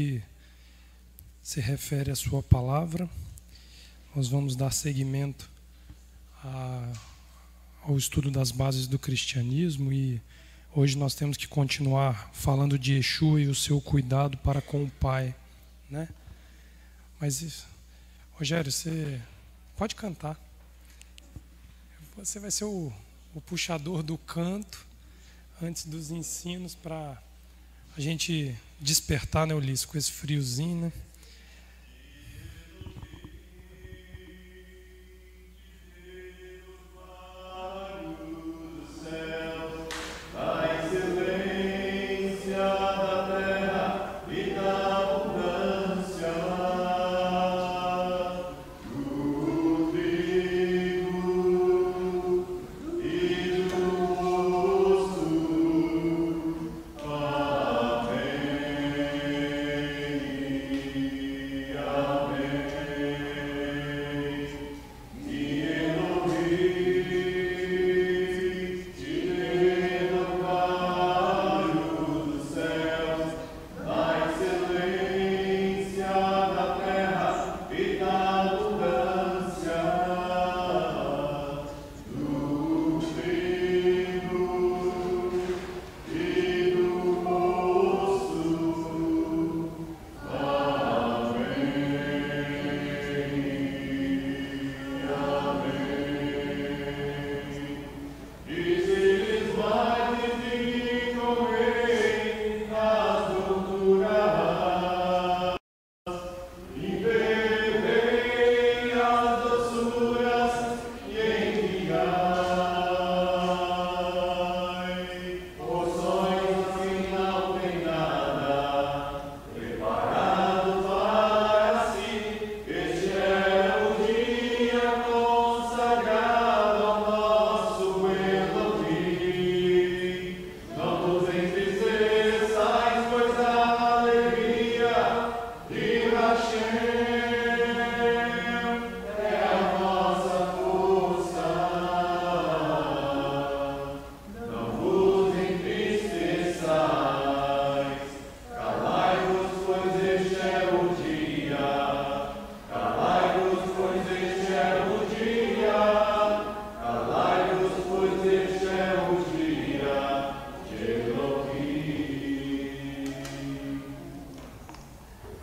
que se refere à sua palavra. Nós vamos dar seguimento ao estudo das bases do cristianismo e hoje nós temos que continuar falando de Yeshua e o seu cuidado para com o Pai, né? Mas, Rogério, você pode cantar. Você vai ser o puxador do canto antes dos ensinos para a gente despertar, né, Ulisses, com esse friozinho, né?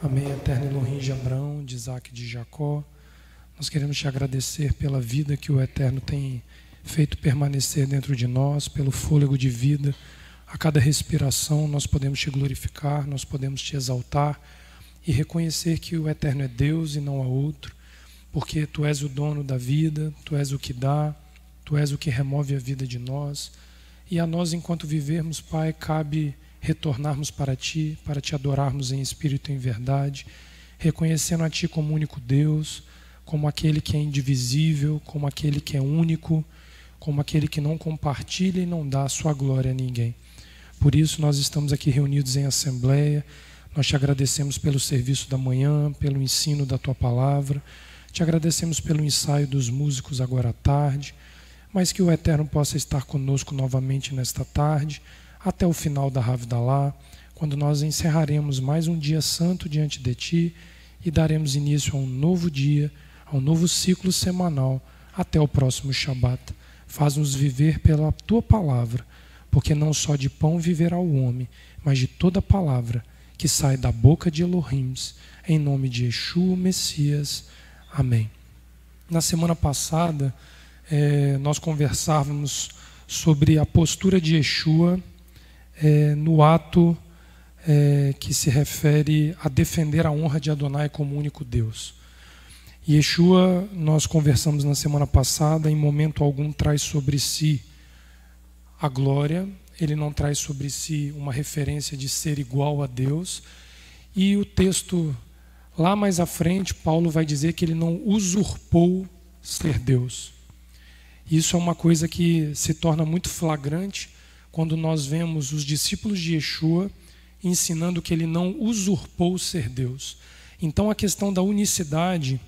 Amém, eterno Elohim de Abraão, de Isaac e de Jacó. Nós queremos te agradecer pela vida que o Eterno tem feito permanecer dentro de nós, pelo fôlego de vida. A cada respiração nós podemos te glorificar, nós podemos te exaltar e reconhecer que o Eterno é Deus e não há outro, porque Tu és o dono da vida, Tu és o que dá, Tu és o que remove a vida de nós. E a nós, enquanto vivermos, Pai, cabe retornarmos para Ti, para Te adorarmos em espírito e em verdade, reconhecendo a Ti como único Deus, como aquele que é indivisível, como aquele que é único, como aquele que não compartilha e não dá a sua glória a ninguém. Por isso nós estamos aqui reunidos em assembleia, nós Te agradecemos pelo serviço da manhã, pelo ensino da Tua palavra, Te agradecemos pelo ensaio dos músicos agora à tarde, mas que o Eterno possa estar conosco novamente nesta tarde, até o final da Havdalah, quando nós encerraremos mais um dia santo diante de Ti e daremos início a um novo dia, a um novo ciclo semanal, até o próximo Shabat. Faz-nos viver pela Tua palavra, porque não só de pão viverá o homem, mas de toda palavra que sai da boca de Elohim, em nome de Yeshua, Messias. Amém. Na semana passada, nós conversávamos sobre a postura de Yeshua no ato que se refere a defender a honra de Adonai como único Deus. Yeshua, nós conversamos na semana passada, em momento algum traz sobre si a glória, ele não traz sobre si uma referência de ser igual a Deus, e o texto lá mais à frente, Paulo vai dizer que ele não usurpou ser Deus. Isso é uma coisa que se torna muito flagrante quando nós vemos os discípulos de Yeshua ensinando que ele não usurpou ser Deus. Então a questão da unicidade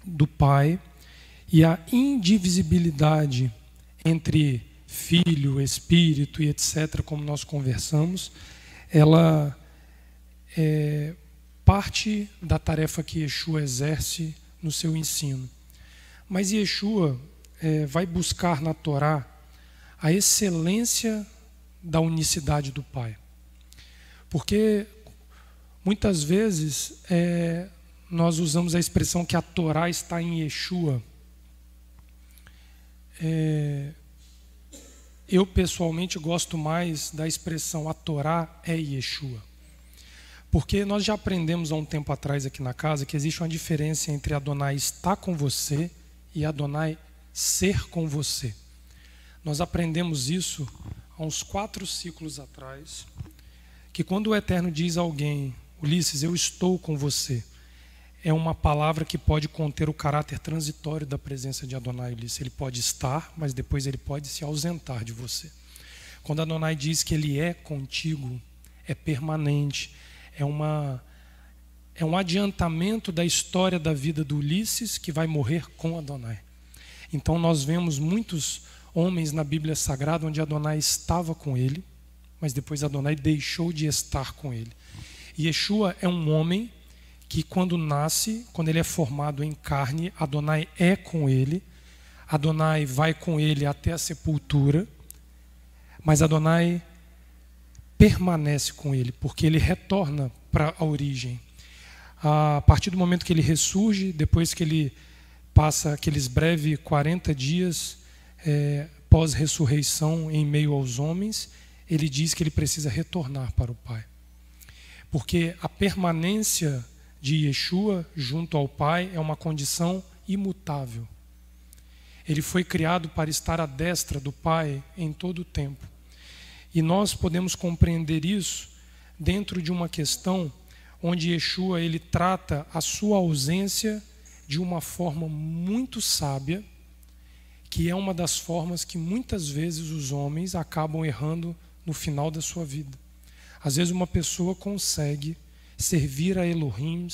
do Pai e a indivisibilidade entre Filho, Espírito e etc., como nós conversamos, ela parte da tarefa que Yeshua exerce no seu ensino. Mas Yeshua vai buscar na Torá a excelência da unicidade do Pai. Porque muitas vezes nós usamos a expressão que a Torá está em Yeshua. Eu pessoalmente gosto mais da expressão a Torá é Yeshua. Porque nós já aprendemos há um tempo atrás aqui na casa que existe uma diferença entre Adonai estar com você e Adonai ser com você. Nós aprendemos isso há uns 4 ciclos atrás, que quando o Eterno diz a alguém, Ulisses, eu estou com você, é uma palavra que pode conter o caráter transitório da presença de Adonai, Ulisses. Ele pode estar, mas depois ele pode se ausentar de você. Quando Adonai diz que ele é contigo, é permanente, é um adiantamento da história da vida do Ulisses que vai morrer com Adonai. Então nós vemos muitos homens na Bíblia Sagrada onde Adonai estava com ele, mas depois Adonai deixou de estar com ele. E Yeshua é um homem que quando nasce, quando ele é formado em carne, Adonai é com ele, Adonai vai com ele até a sepultura, mas Adonai permanece com ele, porque ele retorna para a origem. A partir do momento que ele ressurge, depois que ele passa aqueles breves 40 dias pós-ressurreição em meio aos homens, ele diz que ele precisa retornar para o Pai. Porque a permanência de Yeshua junto ao Pai é uma condição imutável. Ele foi criado para estar à destra do Pai em todo o tempo. E nós podemos compreender isso dentro de uma questão onde Yeshua ele trata a sua ausência de uma forma muito sábia, que é uma das formas que muitas vezes os homens acabam errando no final da sua vida. Às vezes uma pessoa consegue servir a Elohim,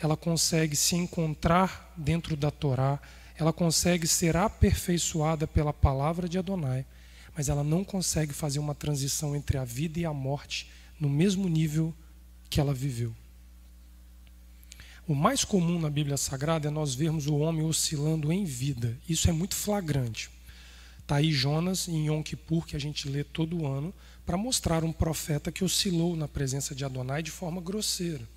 ela consegue se encontrar dentro da Torá, ela consegue ser aperfeiçoada pela palavra de Adonai, mas ela não consegue fazer uma transição entre a vida e a morte no mesmo nível que ela viveu. O mais comum na Bíblia Sagrada é nós vermos o homem oscilando em vida. Isso é muito flagrante. Está aí Jonas em Yom Kippur, que a gente lê todo ano, para mostrar um profeta que oscilou na presença de Adonai de forma grosseira.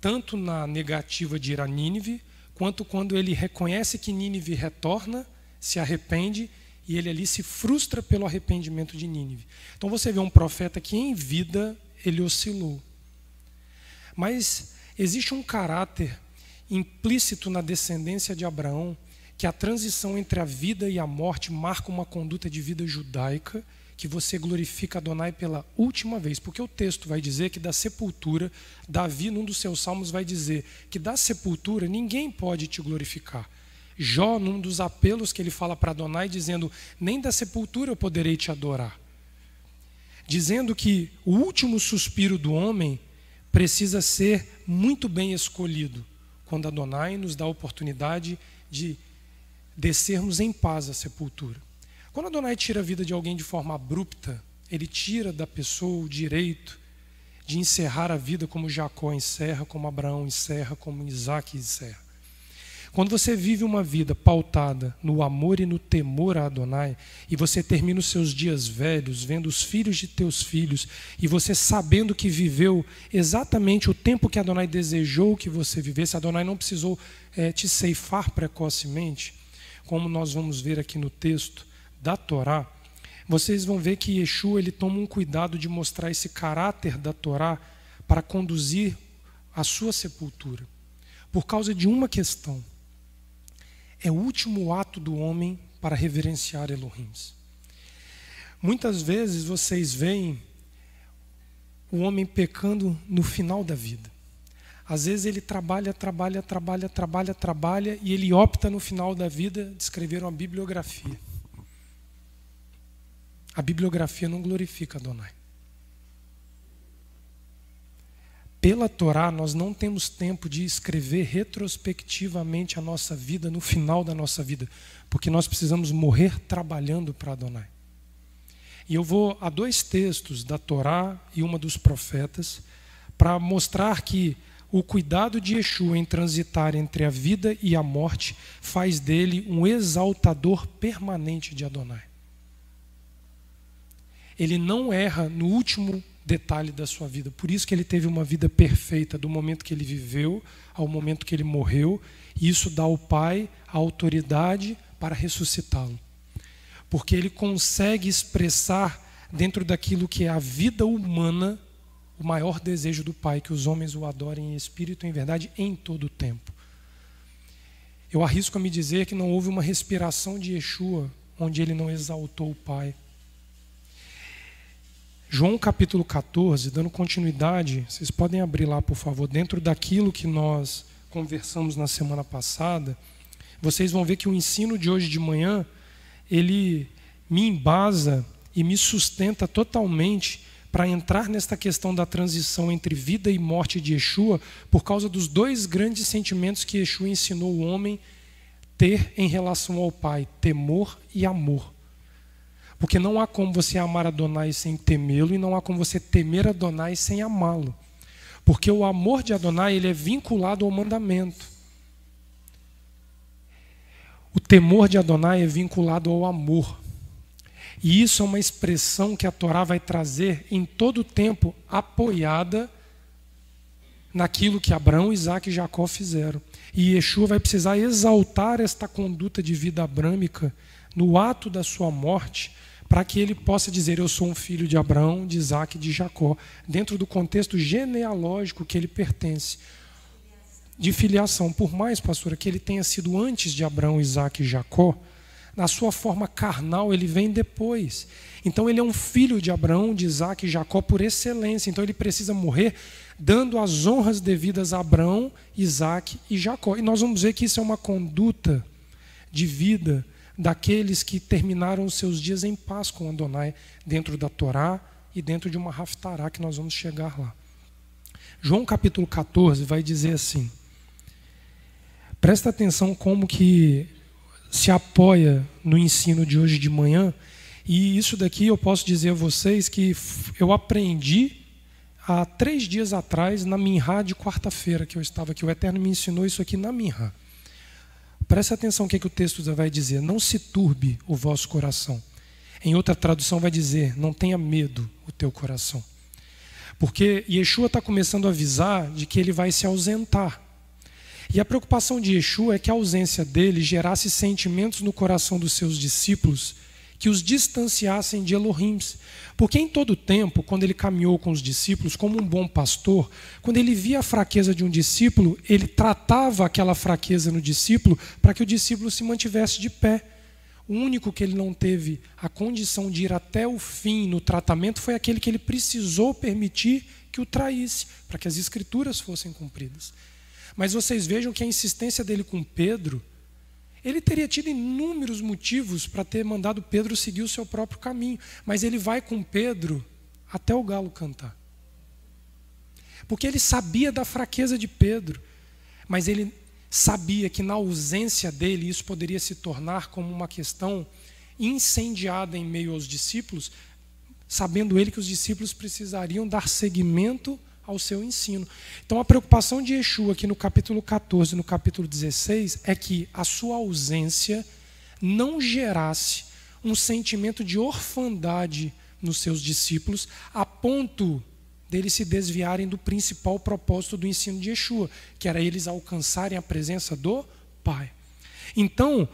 Tanto na negativa de ir a Nínive, quanto quando ele reconhece que Nínive retorna, se arrepende, e ele ali se frustra pelo arrependimento de Nínive. Então você vê um profeta que em vida ele oscilou. Mas existe um caráter implícito na descendência de Abraão, que a transição entre a vida e a morte marca uma conduta de vida judaica, que você glorifica Adonai pela última vez. Porque o texto vai dizer que da sepultura, Davi, num dos seus salmos, vai dizer que da sepultura ninguém pode te glorificar. Jó, num dos apelos que ele fala para Adonai, dizendo, nem da sepultura eu poderei te adorar. Dizendo que o último suspiro do homem precisa ser muito bem escolhido, quando Adonai nos dá a oportunidade de descermos em paz à sepultura. Quando Adonai tira a vida de alguém de forma abrupta, ele tira da pessoa o direito de encerrar a vida como Jacó encerra, como Abraão encerra, como Isaac encerra. Quando você vive uma vida pautada no amor e no temor a Adonai, e você termina os seus dias velhos, vendo os filhos de teus filhos, e você sabendo que viveu exatamente o tempo que Adonai desejou que você vivesse, Adonai não precisou te ceifar precocemente, como nós vamos ver aqui no texto da Torá, vocês vão ver que Yeshua ele toma um cuidado de mostrar esse caráter da Torá para conduzir a sua sepultura, por causa de uma questão. É o último ato do homem para reverenciar Elohim. Muitas vezes vocês veem o homem pecando no final da vida. Às vezes ele trabalha e ele opta no final da vida de escrever uma bibliografia. A bibliografia não glorifica Adonai. Pela Torá, nós não temos tempo de escrever retrospectivamente a nossa vida no final da nossa vida, porque nós precisamos morrer trabalhando para Adonai. E eu vou a 2 textos da Torá e uma dos profetas para mostrar que o cuidado de Yeshua em transitar entre a vida e a morte faz dele um exaltador permanente de Adonai. Ele não erra no último detalhe da sua vida. Por isso que ele teve uma vida perfeita, do momento que ele viveu ao momento que ele morreu. E isso dá ao Pai a autoridade para ressuscitá-lo. Porque ele consegue expressar dentro daquilo que é a vida humana o maior desejo do Pai, que os homens o adorem em espírito e em verdade em todo o tempo. Eu arrisco a me dizer que não houve uma respiração de Yeshua onde ele não exaltou o Pai. João capítulo 14, dando continuidade, vocês podem abrir lá, por favor, dentro daquilo que nós conversamos na semana passada, vocês vão ver que o ensino de hoje de manhã, ele me embasa e me sustenta totalmente para entrar nesta questão da transição entre vida e morte de Yeshua, por causa dos dois grandes sentimentos que Yeshua ensinou o homem ter em relação ao Pai, temor e amor. Porque não há como você amar Adonai sem temê-lo e não há como você temer Adonai sem amá-lo. Porque o amor de Adonai ele é vinculado ao mandamento. O temor de Adonai é vinculado ao amor. E isso é uma expressão que a Torá vai trazer em todo o tempo, apoiada naquilo que Abraão, Isaac e Jacó fizeram. E Yeshua vai precisar exaltar esta conduta de vida abrâmica no ato da sua morte, para que ele possa dizer, eu sou um filho de Abraão, de Isaac e de Jacó, dentro do contexto genealógico que ele pertence, de filiação. Por mais, pastora, que ele tenha sido antes de Abraão, Isaac e Jacó, na sua forma carnal ele vem depois. Então ele é um filho de Abraão, de Isaac e Jacó por excelência. Então ele precisa morrer dando as honras devidas a Abraão, Isaac e Jacó. E nós vamos ver que isso é uma conduta de vida daqueles que terminaram os seus dias em paz com Adonai, dentro da Torá e dentro de uma Haftará, que nós vamos chegar lá. João capítulo 14 vai dizer assim, presta atenção como que se apoia no ensino de hoje de manhã, e isso daqui eu posso dizer a vocês que eu aprendi há 3 dias atrás na Minhá de quarta-feira que eu estava aqui. O Eterno me ensinou isso aqui na Minhá. Preste atenção o que o texto vai dizer. Não se turbe o vosso coração. Em outra tradução vai dizer, não tenha medo o teu coração. Porque Yeshua está começando a avisar de que ele vai se ausentar. E a preocupação de Yeshua é que a ausência dele gerasse sentimentos no coração dos seus discípulos que os distanciassem de Elohim. Porque em todo tempo, quando ele caminhou com os discípulos, como um bom pastor, quando ele via a fraqueza de um discípulo, ele tratava aquela fraqueza no discípulo para que o discípulo se mantivesse de pé. O único que ele não teve a condição de ir até o fim no tratamento foi aquele que ele precisou permitir que o traísse, para que as escrituras fossem cumpridas. Mas vocês vejam que a insistência dele com Pedro, ele teria tido inúmeros motivos para ter mandado Pedro seguir o seu próprio caminho, mas ele vai com Pedro até o galo cantar. Porque ele sabia da fraqueza de Pedro, mas ele sabia que na ausência dele isso poderia se tornar como uma questão incendiada em meio aos discípulos, sabendo ele que os discípulos precisariam dar seguimento ao seu ensino. Então a preocupação de Yeshua aqui no capítulo 14 e no capítulo 16 é que a sua ausência não gerasse um sentimento de orfandade nos seus discípulos a ponto deles se desviarem do principal propósito do ensino de Yeshua, que era eles alcançarem a presença do Pai. Então,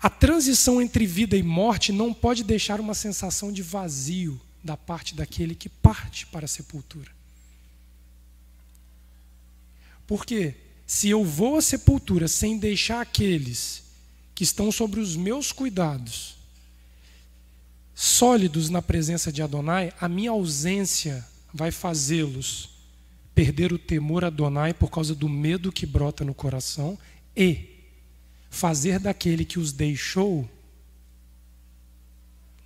a transição entre vida e morte não pode deixar uma sensação de vazio da parte daquele que parte para a sepultura. Porque se eu vou à sepultura sem deixar aqueles que estão sobre os meus cuidados sólidos na presença de Adonai, a minha ausência vai fazê-los perder o temor a Adonai por causa do medo que brota no coração e fazer daquele que os deixou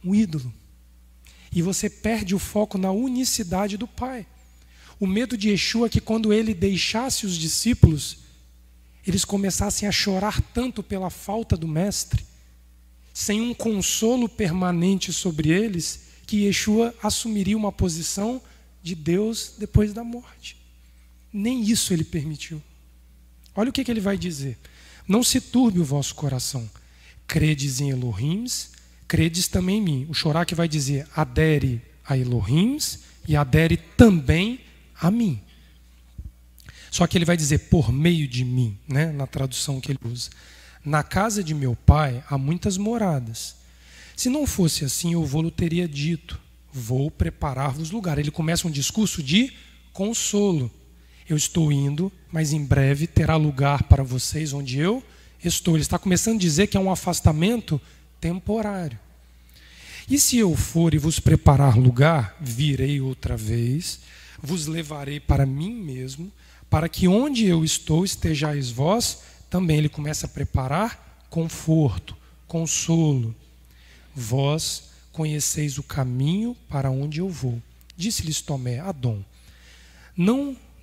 um ídolo. E você perde o foco na unicidade do Pai. O medo de Yeshua é que quando ele deixasse os discípulos, eles começassem a chorar tanto pela falta do Mestre, sem um consolo permanente sobre eles, que Yeshua assumiria uma posição de Deus depois da morte. Nem isso ele permitiu. Olha o que ele vai dizer. Não se turbe o vosso coração. Credes em Elohims, credes também em mim. O Choraque vai dizer, adere a Elohims e adere também a mim. Só que ele vai dizer, por meio de mim, né? Na tradução que ele usa. Na casa de meu pai há muitas moradas. Se não fosse assim, eu vou-lhe teria dito, vou preparar-vos lugar. Ele começa um discurso de consolo. Eu estou indo, mas em breve terá lugar para vocês onde eu estou. Ele está começando a dizer que é um afastamento temporário. E se eu for e vos preparar lugar, virei outra vez, vos levarei para mim mesmo, para que onde eu estou estejais vós também. Ele começa a preparar conforto, consolo. Vós conheceis o caminho para onde eu vou. Disse-lhes Tomé, Adão,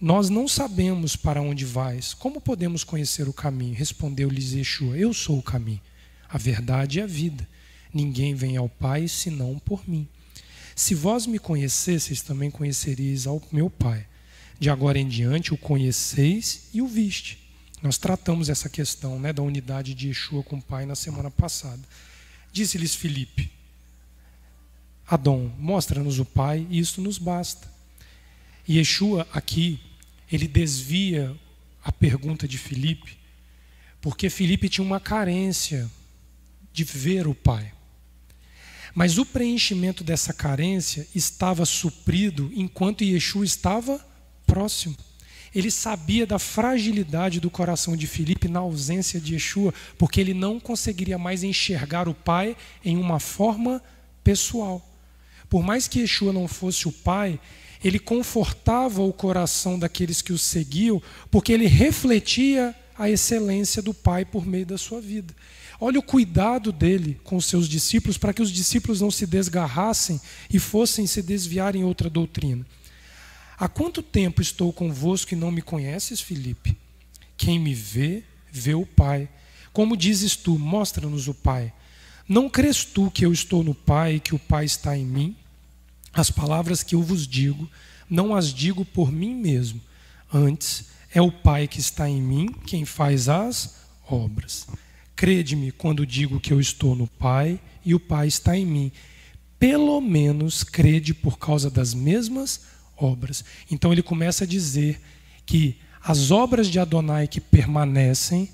nós não sabemos para onde vais. Como podemos conhecer o caminho? Respondeu-lhes Yeshua, eu sou o caminho, a verdade e a vida. Ninguém vem ao Pai senão por mim. Se vós me conhecesseis, também conheceríeis ao meu Pai. De agora em diante o conheceis e o viste. Nós tratamos essa questão, né, da unidade de Yeshua com o Pai na semana passada. Disse-lhes Filipe, Adão, mostra-nos o Pai e isto nos basta. E Yeshua aqui, ele desvia a pergunta de Filipe, porque Filipe tinha uma carência de ver o Pai. Mas o preenchimento dessa carência estava suprido enquanto Yeshua estava próximo. Ele sabia da fragilidade do coração de Filipe na ausência de Yeshua, porque ele não conseguiria mais enxergar o Pai em uma forma pessoal. Por mais que Yeshua não fosse o Pai, ele confortava o coração daqueles que o seguiam, porque ele refletia a excelência do Pai por meio da sua vida. Olha o cuidado dele com os seus discípulos, para que os discípulos não se desgarrassem e fossem se desviar em outra doutrina. Há quanto tempo estou convosco e não me conheces, Filipe? Quem me vê, vê o Pai. Como dizes tu, mostra-nos o Pai. Não crês tu que eu estou no Pai e que o Pai está em mim? As palavras que eu vos digo, não as digo por mim mesmo. Antes, é o Pai que está em mim quem faz as obras. Crede-me quando digo que eu estou no Pai e o Pai está em mim. Pelo menos crede por causa das mesmas obras. Então ele começa a dizer que as obras de Adonai que permanecem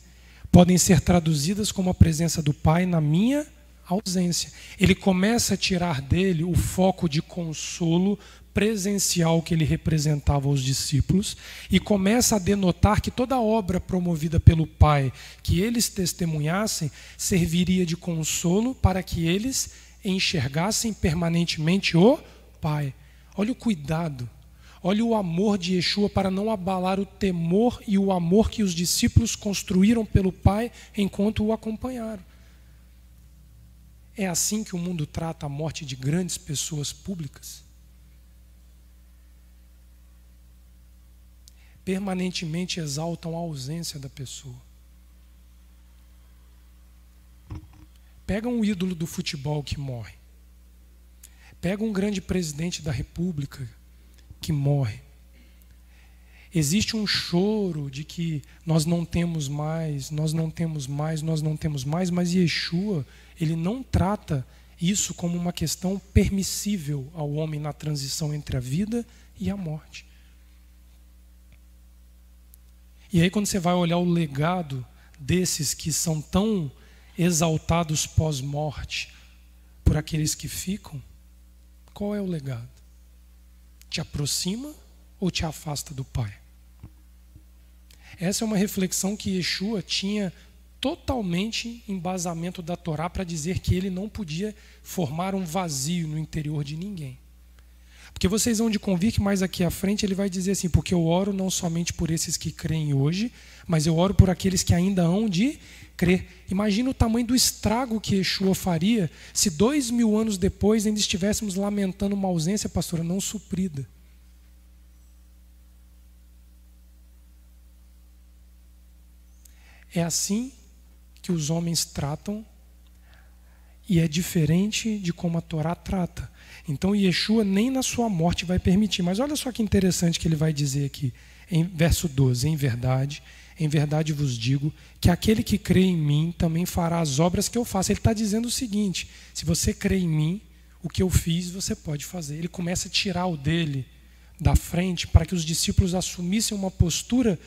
podem ser traduzidas como a presença do Pai na minha ausência. Ele começa a tirar dele o foco de consolo presencial que ele representava aos discípulos e começa a denotar que toda obra promovida pelo Pai que eles testemunhassem serviria de consolo para que eles enxergassem permanentemente o Pai. Olha o cuidado, olha o amor de Yeshua para não abalar o temor e o amor que os discípulos construíram pelo Pai enquanto o acompanharam. É assim que o mundo trata a morte de grandes pessoas públicas? Permanentemente exaltam a ausência da pessoa. Pega um ídolo do futebol que morre. Pega um grande presidente da república que morre. Existe um choro de que nós não temos mais, nós não temos mais, nós não temos mais, mas Yeshua, ele não trata isso como uma questão permissível ao homem na transição entre a vida e a morte. E aí quando você vai olhar o legado desses que são tão exaltados pós-morte por aqueles que ficam, qual é o legado? Te aproxima ou te afasta do Pai? Essa é uma reflexão que Yeshua tinha totalmente embasamento da Torá para dizer que ele não podia formar um vazio no interior de ninguém. Porque vocês vão de convir que mais aqui à frente ele vai dizer assim, porque eu oro não somente por esses que creem hoje, mas eu oro por aqueles que ainda hão de crer. Imagina o tamanho do estrago que Yeshua faria se 2000 anos depois ainda estivéssemos lamentando uma ausência, pastora, não suprida. É assim que os homens tratam E é diferente de como a Torá trata. Então Yeshua nem na sua morte vai permitir. Mas olha só que interessante que ele vai dizer aqui, em verso 12: em verdade vos digo que aquele que crê em mim também fará as obras que eu faço. Ele está dizendo o seguinte: se você crê em mim, o que eu fiz você pode fazer. Ele começa a tirar o dele da frente para que os discípulos assumissem uma postura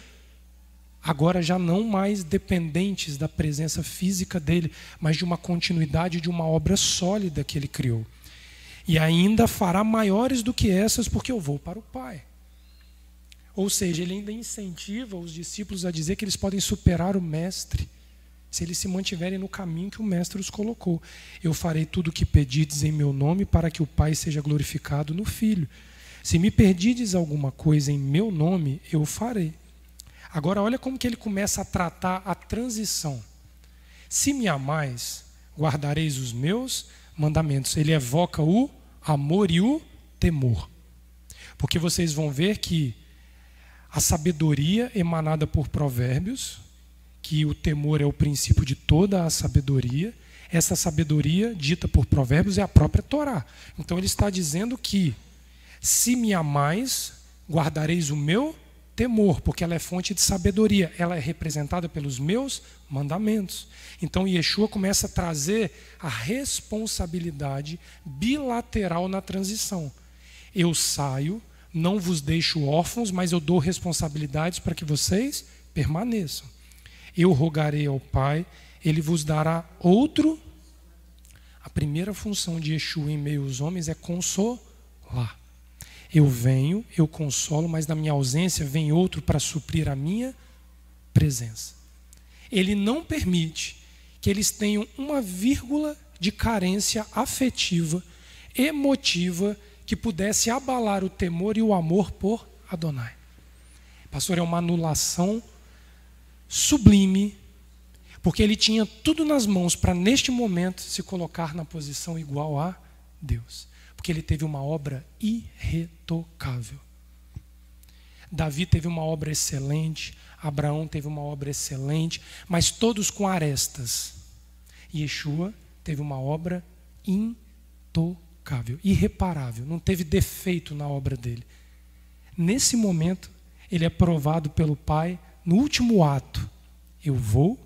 agora já não mais dependentes da presença física dele, mas de uma continuidade de uma obra sólida que ele criou. E ainda fará maiores do que essas, porque eu vou para o Pai. Ou seja, ele ainda incentiva os discípulos a dizer que eles podem superar o Mestre, se eles se mantiverem no caminho que o Mestre os colocou. Eu farei tudo o que pedides em meu nome, para que o Pai seja glorificado no Filho. Se me pedides alguma coisa em meu nome, eu farei. Agora olha como que ele começa a tratar a transição. Se me amais, guardareis os meus mandamentos. Ele evoca o amor e o temor. Porque vocês vão ver que a sabedoria emanada por Provérbios, que o temor é o princípio de toda a sabedoria, essa sabedoria dita por Provérbios é a própria Torá. Então ele está dizendo que se me amais, guardareis o meu temor, porque ela é fonte de sabedoria, ela é representada pelos meus mandamentos. Então Yeshua começa a trazer a responsabilidade bilateral na transição. Eu saio, não vos deixo órfãos, mas eu dou responsabilidades para que vocês permaneçam. Eu rogarei ao Pai, Ele vos dará outro. A primeira função de Yeshua em meio aos homens é consolar. Eu venho, eu consolo, mas na minha ausência vem outro para suprir a minha presença. Ele não permite que eles tenham uma vírgula de carência afetiva, emotiva, que pudesse abalar o temor e o amor por Adonai. Pastor, é uma anulação sublime, porque ele tinha tudo nas mãos para, neste momento, se colocar na posição igual a Deus. Porque ele teve uma obra irretocável. Davi teve uma obra excelente, Abraão teve uma obra excelente, mas todos com arestas. Yeshua teve uma obra intocável, irreparável, não teve defeito na obra dele. Nesse momento, ele é provado pelo Pai no último ato. Eu vou,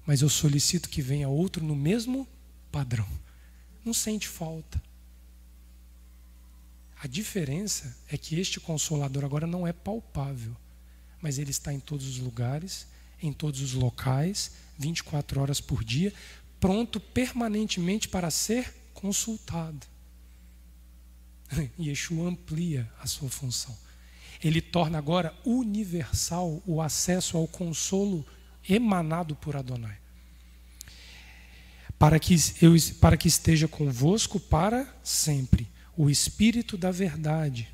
mas eu solicito que venha outro no mesmo padrão. Não sente falta. A diferença é que este Consolador agora não é palpável, mas ele está em todos os lugares, em todos os locais, 24 horas por dia, pronto permanentemente para ser consultado. Yeshua amplia a sua função. Ele torna agora universal o acesso ao consolo emanado por Adonai. Para que esteja convosco para sempre o Espírito da verdade,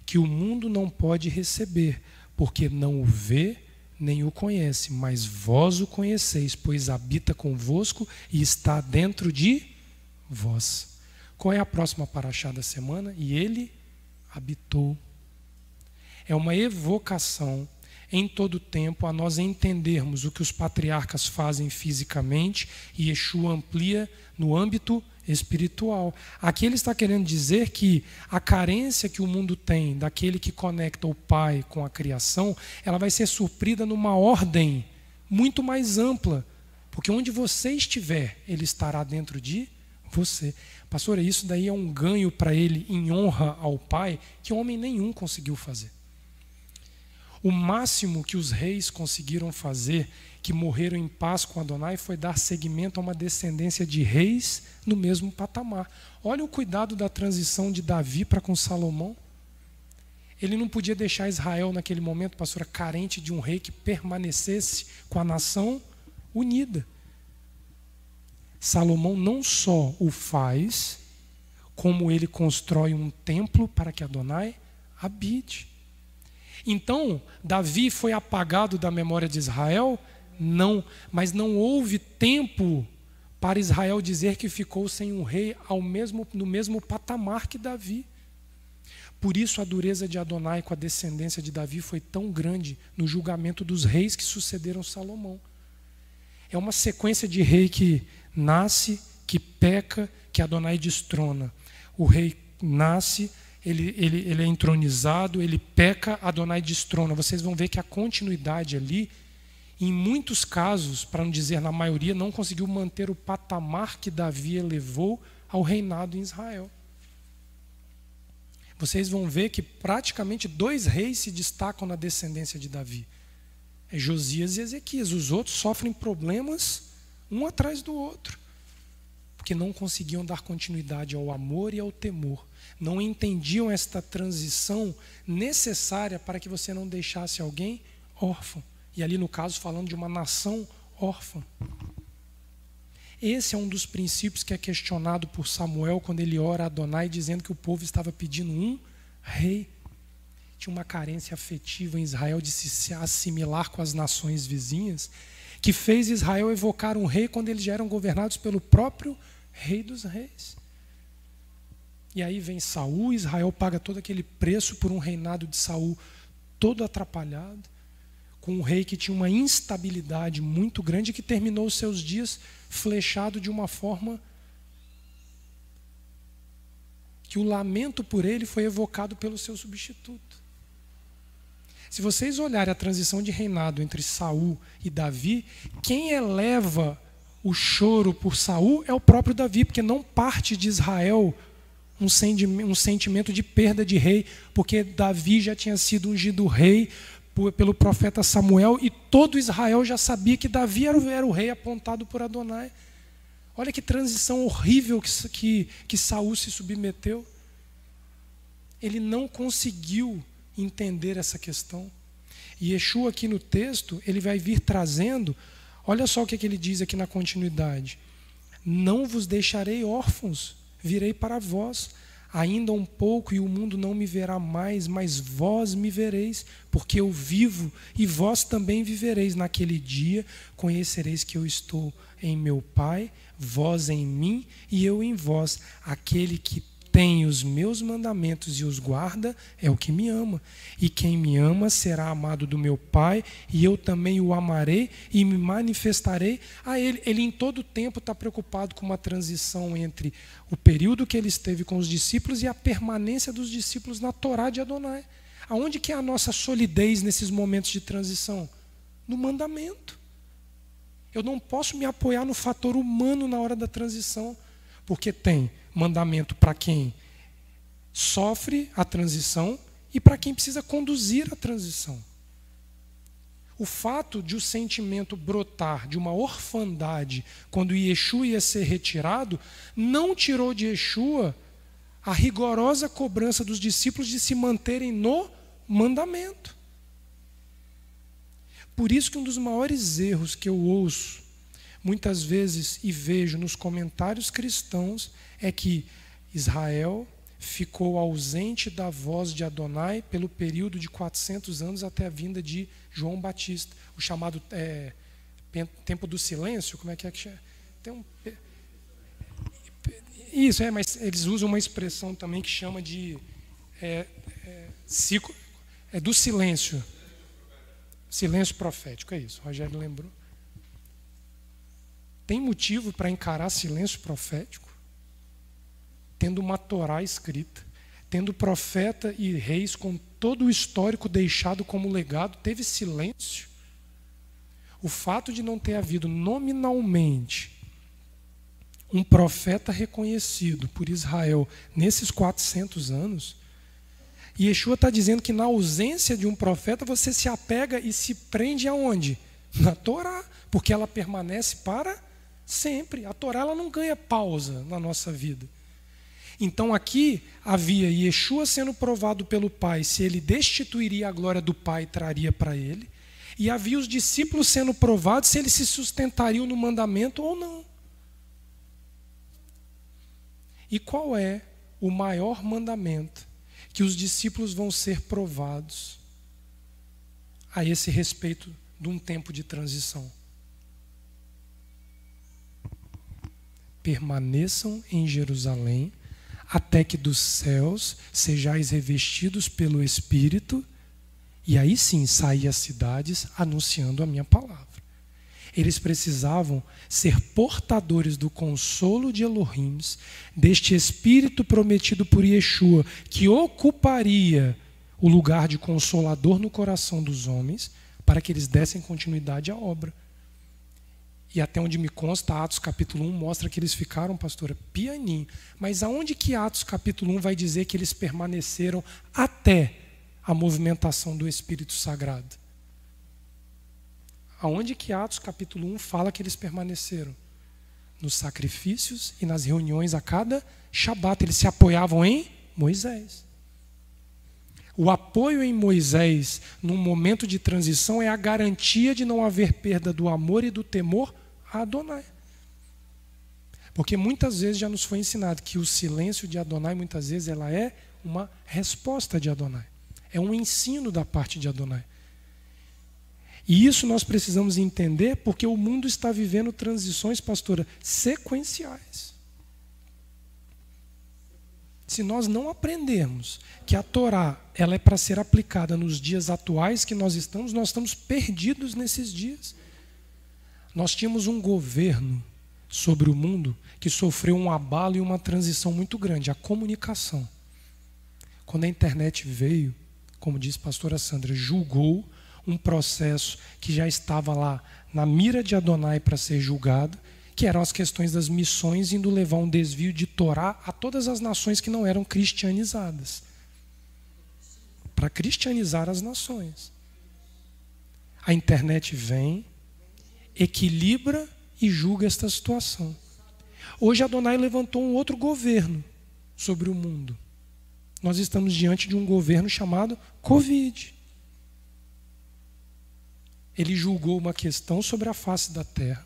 que o mundo não pode receber, porque não o vê nem o conhece, mas vós o conheceis, pois habita convosco e está dentro de vós. Qual é a próxima paraxá da semana? E ele habitou. É uma evocação em todo tempo a nós entendermos o que os patriarcas fazem fisicamente e Yeshua amplia no âmbito espiritual. Aqui ele está querendo dizer que a carência que o mundo tem daquele que conecta o Pai com a criação, ela vai ser suprida numa ordem muito mais ampla, porque onde você estiver, ele estará dentro de você. Pastor, isso daí é um ganho para ele em honra ao Pai que homem nenhum conseguiu fazer. O máximo que os reis conseguiram fazer, que morreram em paz com Adonai, foi dar seguimento a uma descendência de reis no mesmo patamar. Olha o cuidado da transição de Davi para com Salomão. Ele não podia deixar Israel naquele momento, pastora, carente de um rei que permanecesse com a nação unida. Salomão não só o faz, como ele constrói um templo para que Adonai habite. Então, Davi foi apagado da memória de Israel? Não, mas não houve tempo para Israel dizer que ficou sem um rei no mesmo patamar que Davi. Por isso a dureza de Adonai com a descendência de Davi foi tão grande no julgamento dos reis que sucederam Salomão. É uma sequência de rei que nasce, que peca, que Adonai destrona. O rei nasce, ele é entronizado, ele peca, Adonai destrona. Vocês vão ver que a continuidade ali, em muitos casos, para não dizer na maioria, não conseguiu manter o patamar que Davi elevou ao reinado em Israel. Vocês vão ver que praticamente 2 reis se destacam na descendência de Davi. É Josias e Ezequias. Os outros sofrem problemas um atrás do outro, porque não conseguiam dar continuidade ao amor e ao temor. Não entendiam esta transição necessária para que você não deixasse alguém órfão. E ali no caso falando de uma nação órfã. Esse é um dos princípios que é questionado por Samuel quando ele ora a Adonai dizendo que o povo estava pedindo um rei. Tinha uma carência afetiva em Israel de se assimilar com as nações vizinhas, que fez Israel evocar um rei quando eles já eram governados pelo próprio Rei dos Reis. E aí vem Saul, Israel paga todo aquele preço por um reinado de Saul todo atrapalhado, com um rei que tinha uma instabilidade muito grande e que terminou os seus dias flechado de uma forma que o lamento por ele foi evocado pelo seu substituto. Se vocês olharem a transição de reinado entre Saul e Davi, quem eleva o choro por Saul é o próprio Davi, porque não parte de Israel um sentimento de perda de rei, porque Davi já tinha sido ungido rei pelo profeta Samuel e todo Israel já sabia que Davi era o rei apontado por Adonai. Olha que transição horrível que Saul se submeteu. Ele não conseguiu entender essa questão. E Yeshua aqui no texto, ele vai vir trazendo, olha só o que ele diz aqui na continuidade. Não vos deixarei órfãos, virei para vós. Ainda um pouco e o mundo não me verá mais, mas vós me vereis, porque eu vivo e vós também vivereis. Naquele dia conhecereis que eu estou em meu Pai, vós em mim e eu em vós. Aquele que tem os meus mandamentos e os guarda é o que me ama. E quem me ama será amado do meu Pai, e eu também o amarei e me manifestarei a ele. Ele em todo o tempo está preocupado com uma transição entre o período que ele esteve com os discípulos e a permanência dos discípulos na Torá de Adonai. Aonde que é a nossa solidez nesses momentos de transição? No mandamento. Eu não posso me apoiar no fator humano na hora da transição, porque tem mandamento para quem sofre a transição e para quem precisa conduzir a transição. O fato de o sentimento brotar de uma orfandade quando Yeshua ia ser retirado, não tirou de Yeshua a rigorosa cobrança dos discípulos de se manterem no mandamento. Por isso que um dos maiores erros que eu ouço muitas vezes e vejo nos comentários cristãos é que Israel ficou ausente da voz de Adonai pelo período de 400 anos até a vinda de João Batista, o chamado tempo do silêncio, como é que chama? Isso, mas eles usam uma expressão também que chama de ciclo, do silêncio. Silêncio profético, é isso, o Rogério lembrou. Tem motivo para encarar silêncio profético? Tendo uma Torá escrita, tendo profeta e reis com todo o histórico deixado como legado, teve silêncio? O fato de não ter havido nominalmente um profeta reconhecido por Israel nesses 400 anos, e Yeshua está dizendo que na ausência de um profeta você se apega e se prende aonde? Na Torá, porque ela permanece para sempre. A Torá ela não ganha pausa na nossa vida. Então aqui havia Yeshua sendo provado pelo Pai se ele destituiria a glória do Pai e traria para ele, e havia os discípulos sendo provados se eles se sustentariam no mandamento ou não. E qual é o maior mandamento que os discípulos vão ser provados a esse respeito de um tempo de transição? Permaneçam em Jerusalém até que dos céus sejais revestidos pelo Espírito, e aí sim sair às cidades anunciando a minha palavra. Eles precisavam ser portadores do consolo de Elohim, deste Espírito prometido por Yeshua, que ocuparia o lugar de consolador no coração dos homens, para que eles dessem continuidade à obra. E até onde me consta, Atos capítulo 1 mostra que eles ficaram, pastora, pianinho. Mas aonde que Atos capítulo 1 vai dizer que eles permaneceram até a movimentação do Espírito Sagrado? Aonde que Atos capítulo 1 fala que eles permaneceram? Nos sacrifícios e nas reuniões a cada Shabat. Eles se apoiavam em Moisés. O apoio em Moisés, num momento de transição, é a garantia de não haver perda do amor e do temor a Adonai. Porque muitas vezes já nos foi ensinado que o silêncio de Adonai, muitas vezes, ela é uma resposta de Adonai. É um ensino da parte de Adonai. E isso nós precisamos entender porque o mundo está vivendo transições, pastora, sequenciais. Se nós não aprendermos que a Torá ela é para ser aplicada nos dias atuais que nós estamos perdidos nesses dias. Nós tínhamos um governo sobre o mundo que sofreu um abalo e uma transição muito grande, a comunicação. Quando a internet veio, como disse a pastora Sandra, julgou um processo que já estava lá na mira de Adonai para ser julgado, que eram as questões das missões, indo levar um desvio de Torá a todas as nações que não eram cristianizadas. Para cristianizar as nações. A internet vem, equilibra e julga esta situação. Hoje Adonai levantou um outro governo sobre o mundo. Nós estamos diante de um governo chamado Covid. Ele julgou uma questão sobre a face da terra.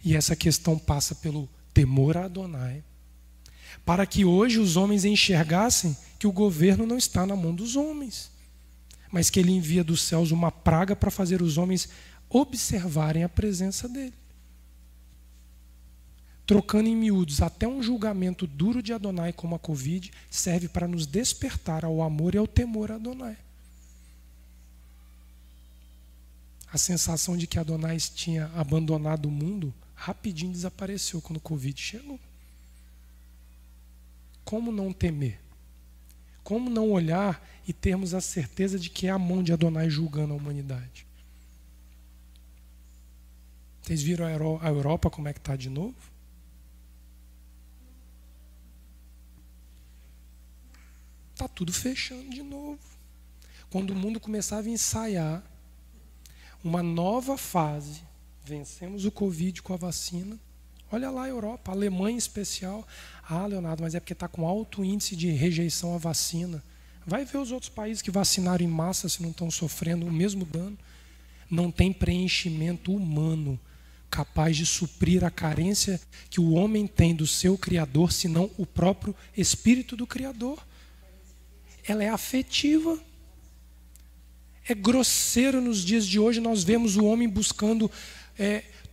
E essa questão passa pelo temor a Adonai. Para que hoje os homens enxergassem que o governo não está na mão dos homens, mas que ele envia dos céus uma praga para fazer os homens observarem a presença dele. Trocando em miúdos, até um julgamento duro de Adonai como a Covid serve para nos despertar ao amor e ao temor a Adonai. A sensação de que Adonai tinha abandonado o mundo rapidinho desapareceu quando o Covid chegou. Como não temer? Como não olhar e termos a certeza de que é a mão de Adonai julgando a humanidade? Vocês viram a Europa como é que está de novo? Está tudo fechando de novo. Quando o mundo começava a ensaiar uma nova fase, vencemos o Covid com a vacina. Olha lá a Europa, a Alemanha em especial. Ah, Leonardo, mas é porque está com alto índice de rejeição à vacina. Vai ver os outros países que vacinaram em massa se não estão sofrendo o mesmo dano. Não tem preenchimento humano capaz de suprir a carência que o homem tem do seu Criador, senão o próprio Espírito do Criador. Ela é afetiva. É grosseiro nos dias de hoje, nós vemos o homem buscando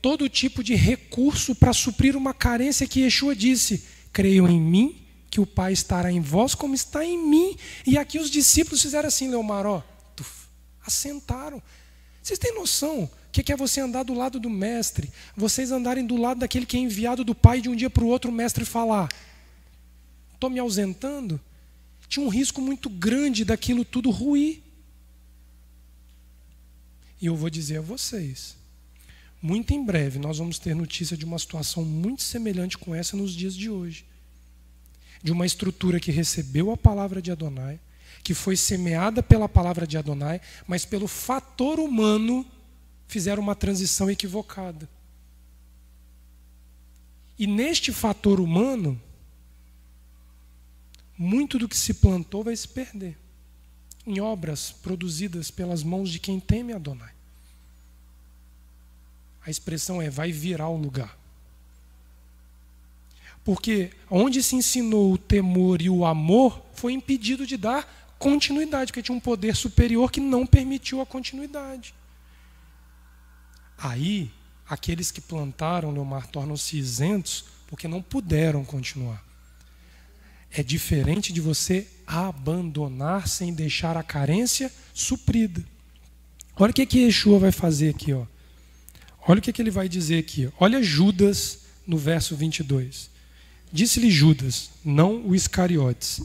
todo tipo de recurso para suprir uma carência que Yeshua disse: creiam em mim, que o Pai estará em vós como está em mim. E aqui os discípulos fizeram assim, Leomar, ó, assentaram. Vocês têm noção o que é você andar do lado do mestre, vocês andarem do lado daquele que é enviado do Pai, de um dia para o outro o mestre falar: estou me ausentando? Tinha um risco muito grande daquilo tudo ruir. E eu vou dizer a vocês, muito em breve nós vamos ter notícia de uma situação muito semelhante com essa nos dias de hoje. De uma estrutura que recebeu a palavra de Adonai, que foi semeada pela palavra de Adonai, mas pelo fator humano fizeram uma transição equivocada. E neste fator humano, muito do que se plantou vai se perder em obras produzidas pelas mãos de quem teme Adonai. A expressão é: vai virar o lugar. Porque onde se ensinou o temor e o amor, foi impedido de dar continuidade, porque tinha um poder superior que não permitiu a continuidade. Aí, aqueles que plantaram, Leomar, tornam-se isentos porque não puderam continuar. É diferente de você abandonar sem deixar a carência suprida. Olha o que Yeshua vai fazer aqui. Olha o que ele vai dizer aqui. Olha Judas no verso 22. Disse-lhe Judas, não o Iscariotes: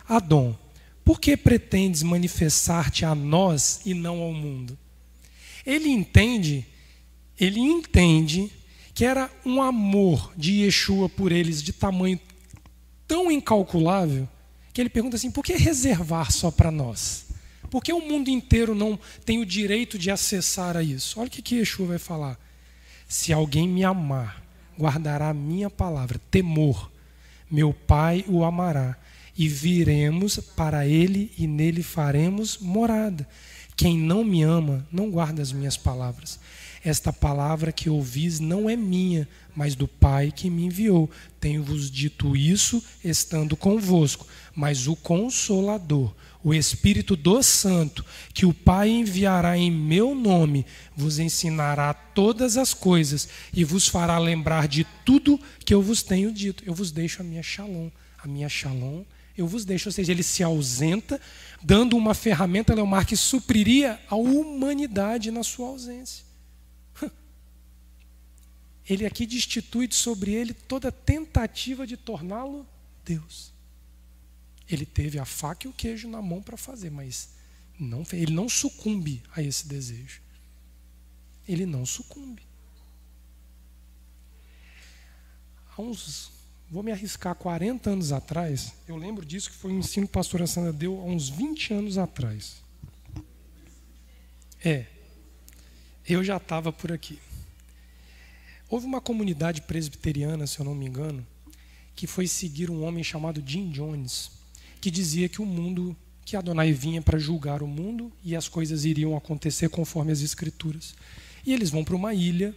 Adão, por que pretendes manifestar-te a nós e não ao mundo? Ele entende que era um amor de Yeshua por eles de tamanho tão incalculável, que ele pergunta assim: por que reservar só para nós? Por que o mundo inteiro não tem o direito de acessar a isso? Olha o que Yeshua vai falar. Se alguém me amar, guardará a minha palavra, temor, meu Pai o amará, e viremos para ele e nele faremos morada. Quem não me ama, não guarda as minhas palavras. Esta palavra que ouvis não é minha, mas do Pai que me enviou. Tenho-vos dito isso estando convosco, mas o Consolador, o Espírito do Santo, que o Pai enviará em meu nome, vos ensinará todas as coisas e vos fará lembrar de tudo que eu vos tenho dito. Eu vos deixo a minha shalom. A minha shalom eu vos deixo. Ou seja, ele se ausenta, dando uma ferramenta, Leomar, que supriria a humanidade na sua ausência. Ele aqui destitui sobre ele toda tentativa de torná-lo Deus. Ele teve a faca e o queijo na mão para fazer, mas ele não sucumbe a esse desejo. Ele não sucumbe. Vou me arriscar, 40 anos atrás, eu lembro disso, que foi um ensino que a pastora Sandra deu há uns 20 anos atrás. Eu já estava por aqui. Houve uma comunidade presbiteriana, se eu não me engano, que foi seguir um homem chamado Jim Jones, que dizia que que Adonai vinha para julgar o mundo e as coisas iriam acontecer conforme as Escrituras. E eles vão para uma ilha,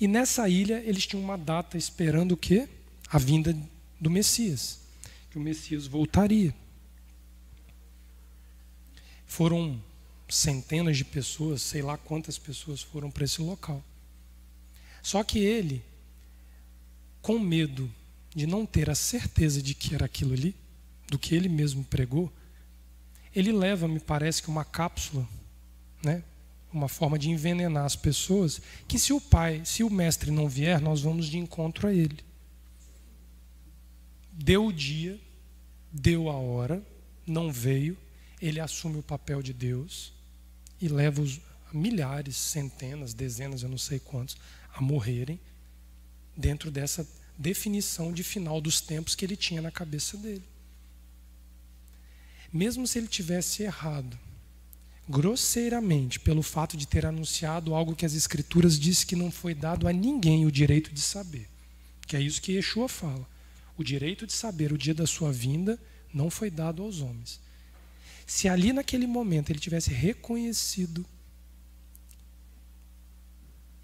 e nessa ilha eles tinham uma data esperando o quê? A vinda do Messias, que o Messias voltaria. Foram centenas de pessoas, sei lá quantas pessoas foram para esse local. Só que ele, com medo de não ter a certeza de que era aquilo ali, do que ele mesmo pregou, ele leva, me parece que uma cápsula, né, uma forma de envenenar as pessoas, que se o mestre não vier, nós vamos de encontro a ele. Deu o dia, deu a hora, não veio, ele assume o papel de Deus e leva os milhares, centenas, dezenas, eu não sei quantos, a morrerem dentro dessa definição de final dos tempos que ele tinha na cabeça dele. Mesmo se ele tivesse errado, grosseiramente, pelo fato de ter anunciado algo que as Escrituras dizem que não foi dado a ninguém o direito de saber, que é isso que Yeshua fala. O direito de saber o dia da sua vinda não foi dado aos homens. Se ali naquele momento ele tivesse reconhecido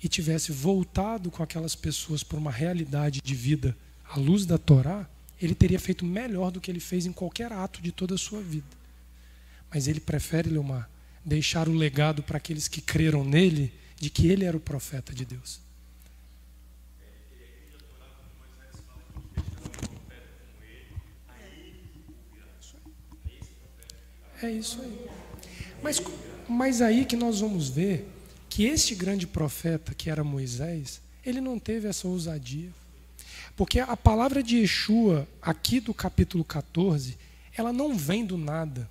e tivesse voltado com aquelas pessoas para uma realidade de vida à luz da Torá, ele teria feito melhor do que ele fez em qualquer ato de toda a sua vida. Mas ele prefere, Leomar, deixar o legado para aqueles que creram nele, de que ele era o profeta de Deus. É isso aí. Mas aí que nós vamos ver que este grande profeta, que era Moisés, ele não teve essa ousadia. Porque a palavra de Yeshua, aqui do capítulo 14, ela não vem do nada.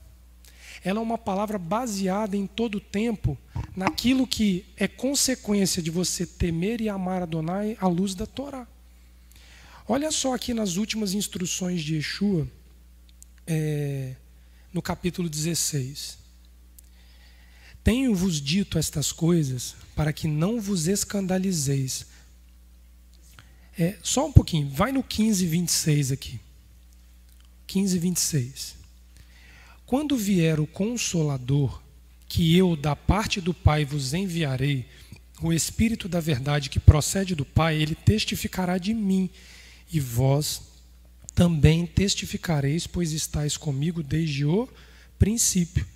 Ela é uma palavra baseada em todo o tempo naquilo que é consequência de você temer e amar Adonai à luz da Torá. Olha só aqui nas últimas instruções de Yeshua, no capítulo 16. Tenho-vos dito estas coisas para que não vos escandalizeis. Só um pouquinho, vai no 15, 26 aqui. 15, 26. Quando vier o Consolador, que eu da parte do Pai vos enviarei, o Espírito da verdade que procede do Pai, ele testificará de mim, e vós também testificareis, pois estáis comigo desde o princípio.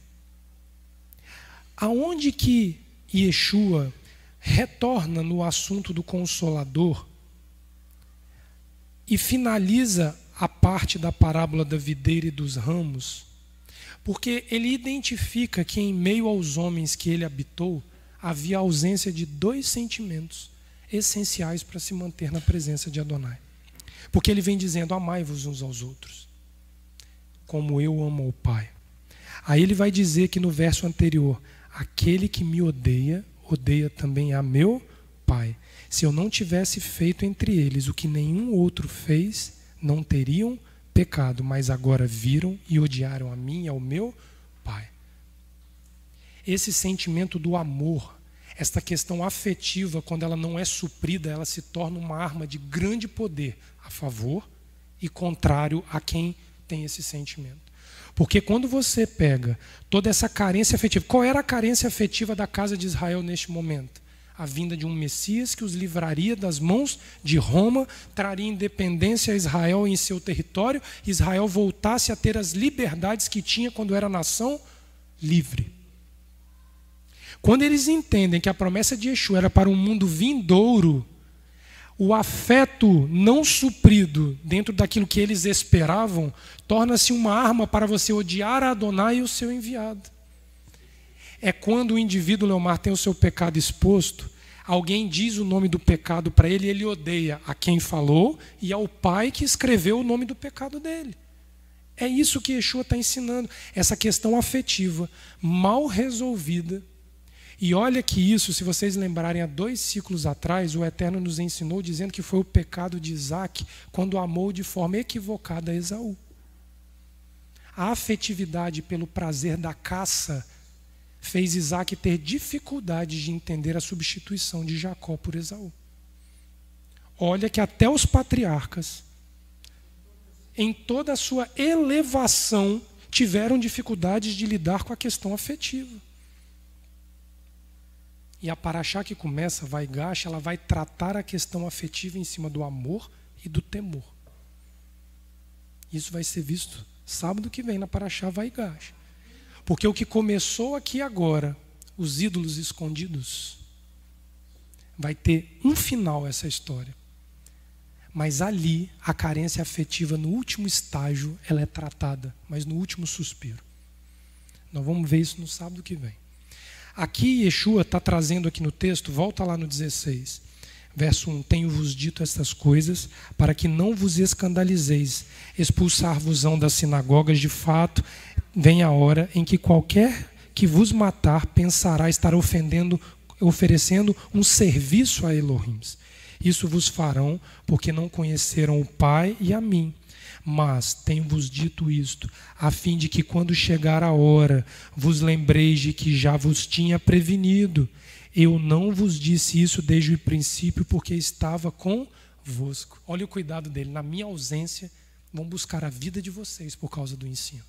Aonde que Yeshua retorna no assunto do Consolador e finaliza a parte da parábola da videira e dos ramos? Porque ele identifica que em meio aos homens que ele habitou, havia ausência de 2 sentimentos essenciais para se manter na presença de Adonai. Porque ele vem dizendo: amai-vos uns aos outros, como eu amo ao Pai. Aí ele vai dizer que no verso anterior: aquele que me odeia, odeia também a meu Pai. Se eu não tivesse feito entre eles o que nenhum outro fez, não teriam pecado, mas agora viram e odiaram a mim e ao meu Pai. Esse sentimento do amor, esta questão afetiva, quando ela não é suprida, ela se torna uma arma de grande poder a favor e contrário a quem tem esse sentimento. Porque quando você pega toda essa carência afetiva, qual era a carência afetiva da casa de Israel neste momento? A vinda de um Messias que os livraria das mãos de Roma, traria independência a Israel em seu território, Israel voltasse a ter as liberdades que tinha quando era nação livre. Quando eles entendem que a promessa de Yeshua era para um mundo vindouro, o afeto não suprido dentro daquilo que eles esperavam torna-se uma arma para você odiar a Adonai e o seu enviado. É quando o indivíduo, Leomar, tem o seu pecado exposto, alguém diz o nome do pecado para ele e ele odeia a quem falou e ao pai que escreveu o nome do pecado dele. É isso que Yeshua está ensinando, essa questão afetiva mal resolvida. E olha que isso, se vocês lembrarem, há 2 ciclos atrás, o Eterno nos ensinou dizendo que foi o pecado de Isaac quando amou de forma equivocada a Esaú. A afetividade pelo prazer da caça fez Isaac ter dificuldade de entender a substituição de Jacó por Esaú. Olha que até os patriarcas, em toda a sua elevação, tiveram dificuldades de lidar com a questão afetiva. E a paraxá que começa, Vaigash, ela vai tratar a questão afetiva em cima do amor e do temor. Isso vai ser visto sábado que vem na paraxá Vaigash. Porque o que começou aqui agora, os ídolos escondidos, vai ter um final essa história. Mas ali, a carência afetiva no último estágio, ela é tratada, mas no último suspiro. Nós vamos ver isso no sábado que vem. Aqui Yeshua está trazendo aqui no texto, volta lá no 16, verso 1, tenho-vos dito estas coisas para que não vos escandalizeis, expulsar-vos-ão das sinagogas, de fato, vem a hora em que qualquer que vos matar pensará estar oferecendo um serviço a Elohim. Isso vos farão porque não conheceram o Pai e a mim. Mas tenho-vos dito isto, a fim de que quando chegar a hora, vos lembreis de que já vos tinha prevenido. Eu não vos disse isso desde o princípio, porque estava convosco. Olha o cuidado dele, na minha ausência, vão buscar a vida de vocês por causa do ensino.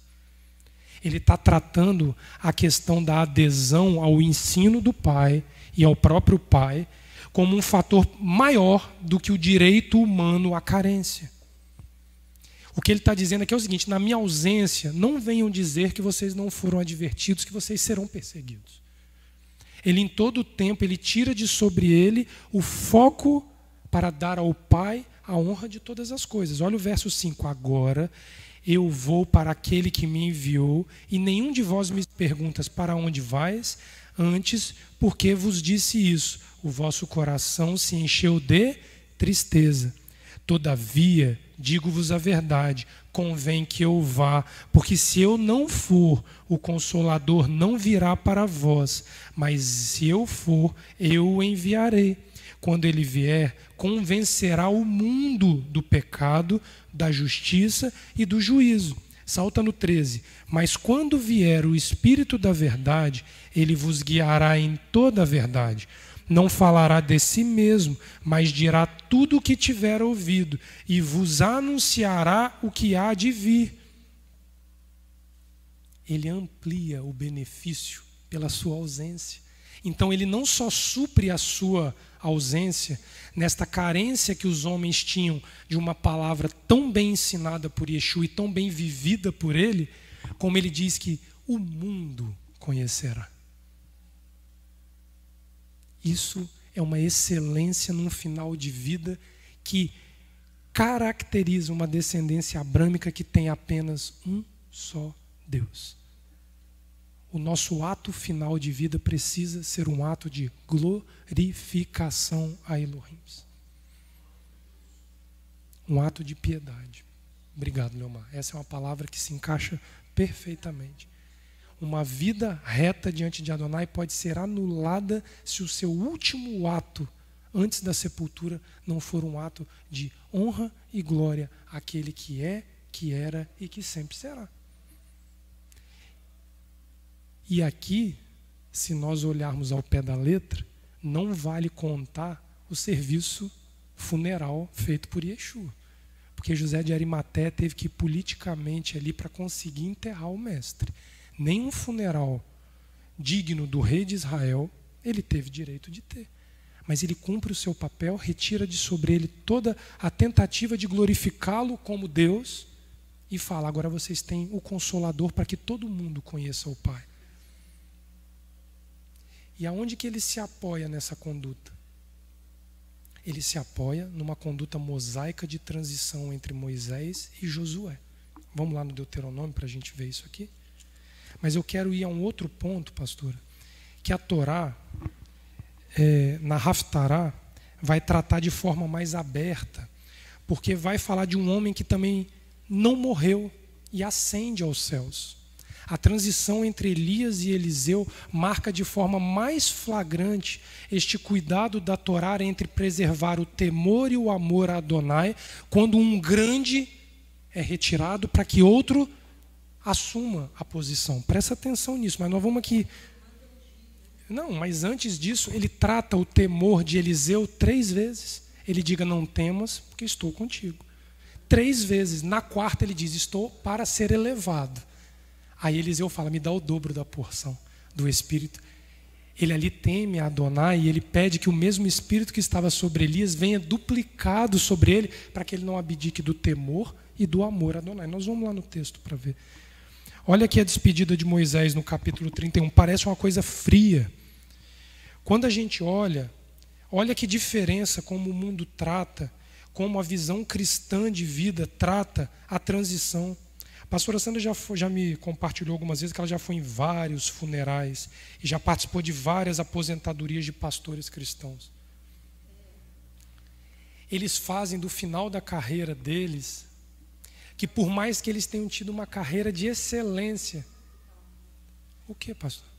Ele está tratando a questão da adesão ao ensino do Pai e ao próprio Pai como um fator maior do que o direito humano à carência. O que ele está dizendo aqui é o seguinte: na minha ausência, não venham dizer que vocês não foram advertidos, que vocês serão perseguidos. Ele em todo o tempo, ele tira de sobre ele o foco para dar ao Pai a honra de todas as coisas. Olha o verso 5. Agora eu vou para aquele que me enviou, e nenhum de vós me perguntas para onde vais, antes, porque vos disse isso, o vosso coração se encheu de tristeza. Todavia, digo-vos a verdade, convém que eu vá, porque se eu não for, o Consolador não virá para vós, mas se eu for, eu o enviarei. Quando ele vier, convencerá o mundo do pecado, da justiça e do juízo. Salta no 13. Mas quando vier o Espírito da verdade, ele vos guiará em toda a verdade. Não falará de si mesmo, mas dirá tudo o que tiver ouvido, e vos anunciará o que há de vir. Ele amplia o benefício pela sua ausência. Então ele não só supre a sua ausência, nesta carência que os homens tinham de uma palavra tão bem ensinada por Yeshua e tão bem vivida por ele, como ele diz que o mundo conhecerá. Isso é uma excelência num final de vida que caracteriza uma descendência abrâmica que tem apenas um só Deus. o nosso ato final de vida precisa ser um ato de glorificação a Elohim. Um ato de piedade. Obrigado, Leomar. Essa é uma palavra que se encaixa perfeitamente. Uma vida reta diante de Adonai pode ser anulada se o seu último ato, antes da sepultura, não for um ato de honra e glória àquele que é, que era e que sempre será. E aqui, se nós olharmos ao pé da letra, não vale contar o serviço funeral feito por Yeshua. Porque José de Arimateia teve que ir politicamente ali para conseguir enterrar o mestre. Nenhum funeral digno do rei de Israel ele teve direito de ter. Mas ele cumpre o seu papel, retira de sobre ele toda a tentativa de glorificá-lo como Deus e fala, agora vocês têm o Consolador para que todo mundo conheça o Pai. E aonde que ele se apoia nessa conduta? Ele se apoia numa conduta mosaica de transição entre Moisés e Josué. Vamos lá no Deuteronômio para a gente ver isso aqui. Mas eu quero ir a um outro ponto, pastora, que a Torá, na Haftará, vai tratar de forma mais aberta, porque vai falar de um homem que também não morreu e ascende aos céus. A transição entre Elias e Eliseu marca de forma mais flagrante este cuidado da Torá entre preservar o temor e o amor a Adonai, quando um grande é retirado para que outro assuma a posição. Presta atenção nisso, mas nós vamos aqui. Não, mas antes disso, ele trata o temor de Eliseu 3 vezes. Ele diga, não temas, porque estou contigo. 3 vezes. Na quarta ele diz, estou para ser elevado. Aí Eliseu fala, me dá o dobro da porção do Espírito. Ele ali teme a Adonai e ele pede que o mesmo Espírito que estava sobre Elias venha duplicado sobre ele, para que ele não abdique do temor e do amor a Adonai. Nós vamos lá no texto para ver. Olha aqui a despedida de Moisés no capítulo 31. Parece uma coisa fria. Quando a gente olha que diferença como o mundo trata, como a visão cristã de vida trata a transição. A pastora Sandra já me compartilhou algumas vezes que ela já foi em vários funerais e já participou de várias aposentadorias de pastores cristãos. Eles fazem do final da carreira deles, que por mais que eles tenham tido uma carreira de excelência... O que, pastor?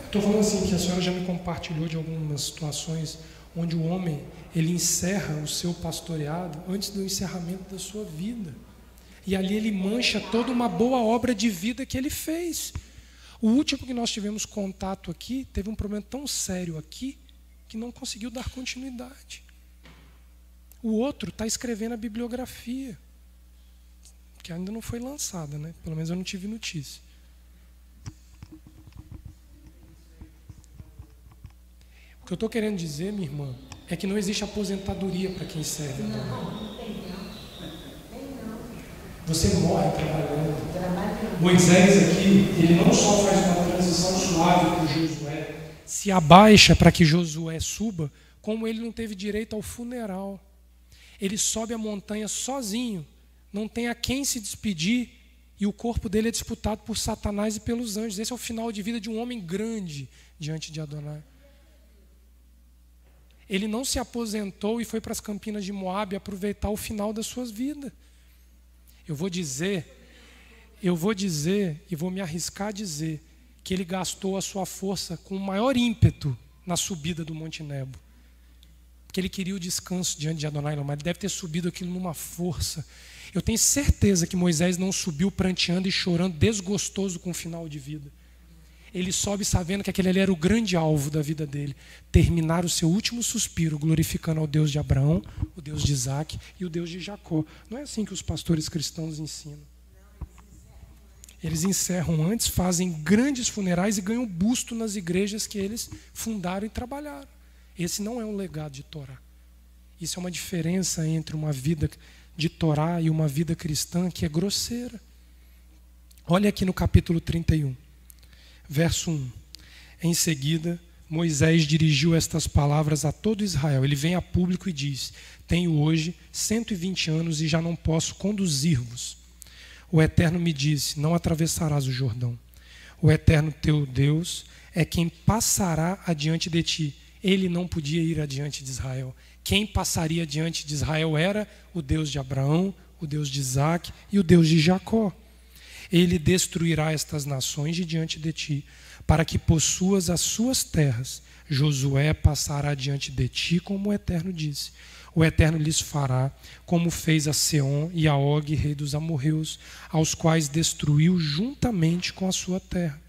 Estou falando assim, que a senhora já me compartilhou de algumas situações onde o homem, ele encerra o seu pastoreado antes do encerramento da sua vida. E ali ele mancha toda uma boa obra de vida que ele fez. O último que nós tivemos contato aqui, teve um problema tão sério aqui, que não conseguiu dar continuidade. O outro está escrevendo a bibliografia, que ainda não foi lançada, né? Pelo menos eu não tive notícia. O que eu estou querendo dizer, minha irmã, é que não existe aposentadoria para quem serve a Deus. Você morre trabalhando. Moisés aqui, ele não só faz uma transição suave com Josué, se abaixa para que Josué suba, como ele não teve direito ao funeral. Ele sobe a montanha sozinho, não tem a quem se despedir, e o corpo dele é disputado por Satanás e pelos anjos. Esse é o final de vida de um homem grande diante de Adonai. Ele não se aposentou e foi para as campinas de Moabe aproveitar o final das suas vidas. Eu vou dizer e vou me arriscar a dizer que ele gastou a sua força com o maior ímpeto na subida do Monte Nebo. Porque ele queria o descanso diante de Adonai, mas ele deve ter subido aquilo numa força. Eu tenho certeza que Moisés não subiu pranteando e chorando, desgostoso com o final de vida. Ele sobe sabendo que aquele ali era o grande alvo da vida dele. Terminar o seu último suspiro glorificando ao Deus de Abraão, o Deus de Isaac e o Deus de Jacó. Não é assim que os pastores cristãos ensinam. Eles encerram antes, fazem grandes funerais e ganham busto nas igrejas que eles fundaram e trabalharam. Esse não é um legado de Torá. Isso é uma diferença entre uma vida de Torá e uma vida cristã que é grosseira. Olha aqui no capítulo 31. Verso 1. Em seguida, Moisés dirigiu estas palavras a todo Israel. Ele vem a público e diz: tenho hoje 120 anos e já não posso conduzir-vos. O Eterno me disse: não atravessarás o Jordão. O Eterno teu Deus é quem passará adiante de ti. Ele não podia ir adiante de Israel. Quem passaria adiante de Israel era o Deus de Abraão, o Deus de Isaque e o Deus de Jacó. Ele destruirá estas nações de diante de ti, para que possuas as suas terras. Josué passará diante de ti, como o Eterno disse. O Eterno lhes fará, como fez a Seom e a Og, rei dos amorreus, aos quais destruiu juntamente com a sua terra.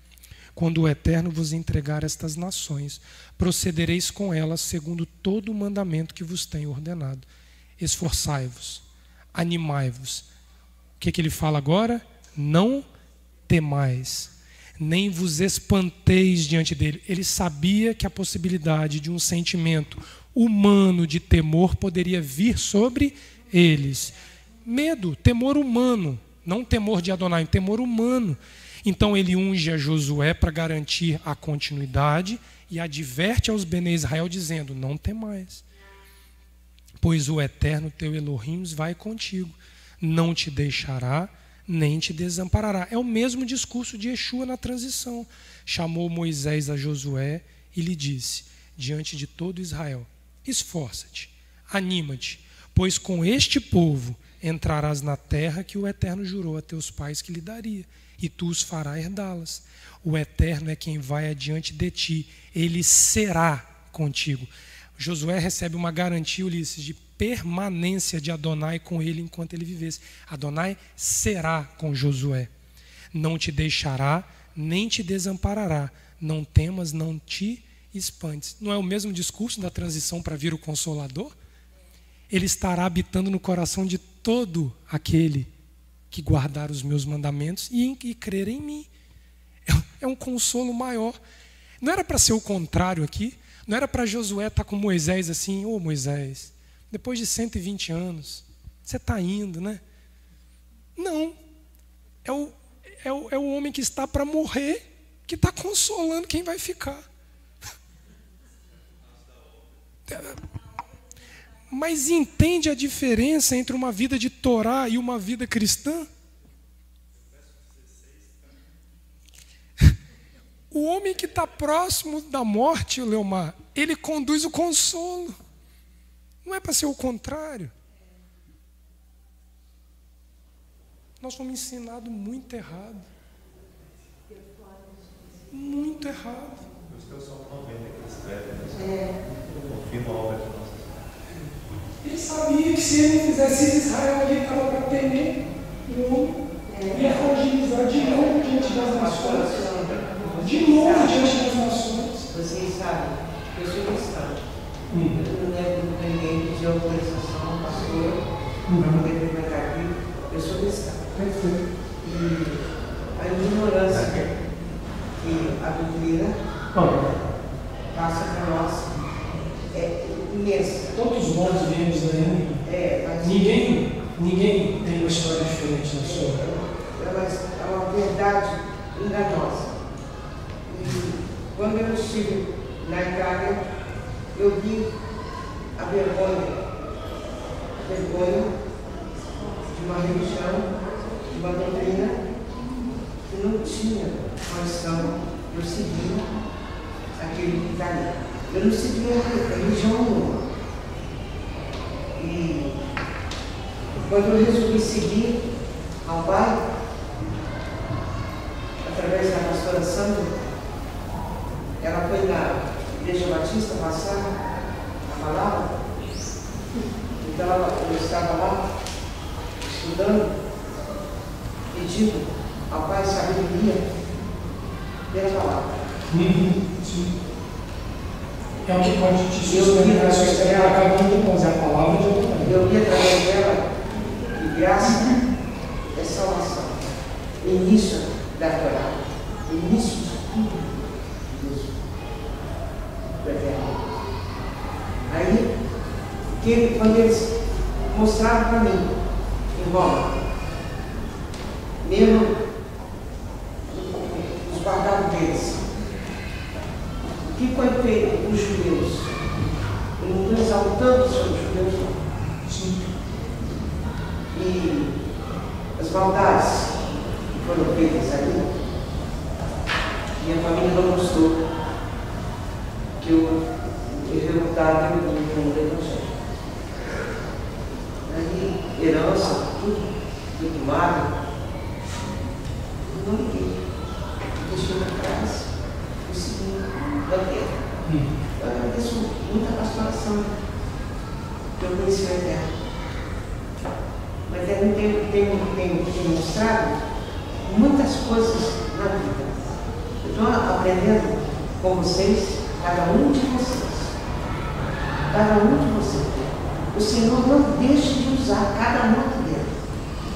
Quando o Eterno vos entregar estas nações, procedereis com elas segundo todo o mandamento que vos tenho ordenado. Esforçai-vos, animai-vos. O que ele fala agora? Não temais, nem vos espanteis diante dele. Ele sabia que a possibilidade de um sentimento humano de temor poderia vir sobre eles. Medo, temor humano, não temor de Adonai, temor humano. Então ele unge a Josué para garantir a continuidade e adverte aos Bene Israel dizendo: não temais, pois o Eterno teu Elohim vai contigo, não te deixará nem te desamparará. É o mesmo discurso de Yeshua na transição. Chamou Moisés a Josué e lhe disse diante de todo Israel: esforça-te, anima-te, pois com este povo entrarás na terra que o Eterno jurou a teus pais que lhe daria, e tu os farás herdá-las. O Eterno é quem vai adiante de ti, ele será contigo. Josué recebe uma garantia, Ulisses, de permanência de Adonai com ele enquanto ele vivesse. Adonai será com Josué. Não te deixará, nem te desamparará. Não temas, não te espantes. Não é o mesmo discurso da transição para vir o Consolador? Ele estará habitando no coração de todo aquele que guardar os meus mandamentos e crer em mim. É um consolo maior. Não era para ser o contrário aqui. Não era para Josué estar com Moisés assim: ô Moisés, depois de 120 anos, você está indo, né? Não. É o homem que está para morrer que está consolando quem vai ficar. Mas entende a diferença entre uma vida de Torá e uma vida cristã? O homem que está próximo da morte, Leomar, ele conduz o consolo. Não é para ser o contrário. Nós fomos ensinados muito errado. Muito errado. Os teus são 90 que escrevem, confirma a obra de nossas mãos. Ele sabia que se ele não fizesse Israel ali estava para temer o homem. Ia fragilizar de novo diante das nações. De novo diante das nações. Vocês sabem, eu sou cristão. Eu não levo ninguém de autorização ao pastor para poder frequentar aqui. Eu sou cristão. Perfeito. E a ignorância que a doutrina passa para nós é imensa. Todos nós vemos daí. Ninguém tem uma história diferente na sua. É uma verdade enganosa. E quando eu estive na Itália, eu vi a vergonha de uma religião, de uma doutrina que não tinha condição de eu seguir aquele que está ali. Eu não seguia religião nenhuma. E quando eu resolvi seguir ao pai, através da pastora Sandra, ela foi na Igreja Batista passar a palavra. Então eu estava lá estudando, pedindo ao pai sabedoria pela palavra. Sim. É o que pode te sustentar a sua história para cada um fazer a palavra de outra maneira. Eu vi através dela que graça é salvação. Início da Torá. Início de tudo. Aí, quando eles mostraram para mim, em Roma, mesmo os guardados deles, o que foi feito com os judeus? Eu não estou exaltando os judeus, não. Sim. E as maldades foram feitas ali, minha família não gostou que eu executava o mundo do Evangelho. Aí, herança, tudo tomado, não liguei. Deixei para trás, o seguinte, da terra. Eu agradeço muito a pastoração que eu conheci o Eterno. O Eterno tem mostrado muitas coisas na vida. Eu estou aprendendo com vocês, cada um de vocês. Cada um de vocês. O Senhor não deixa de usar cada um aqui dentro.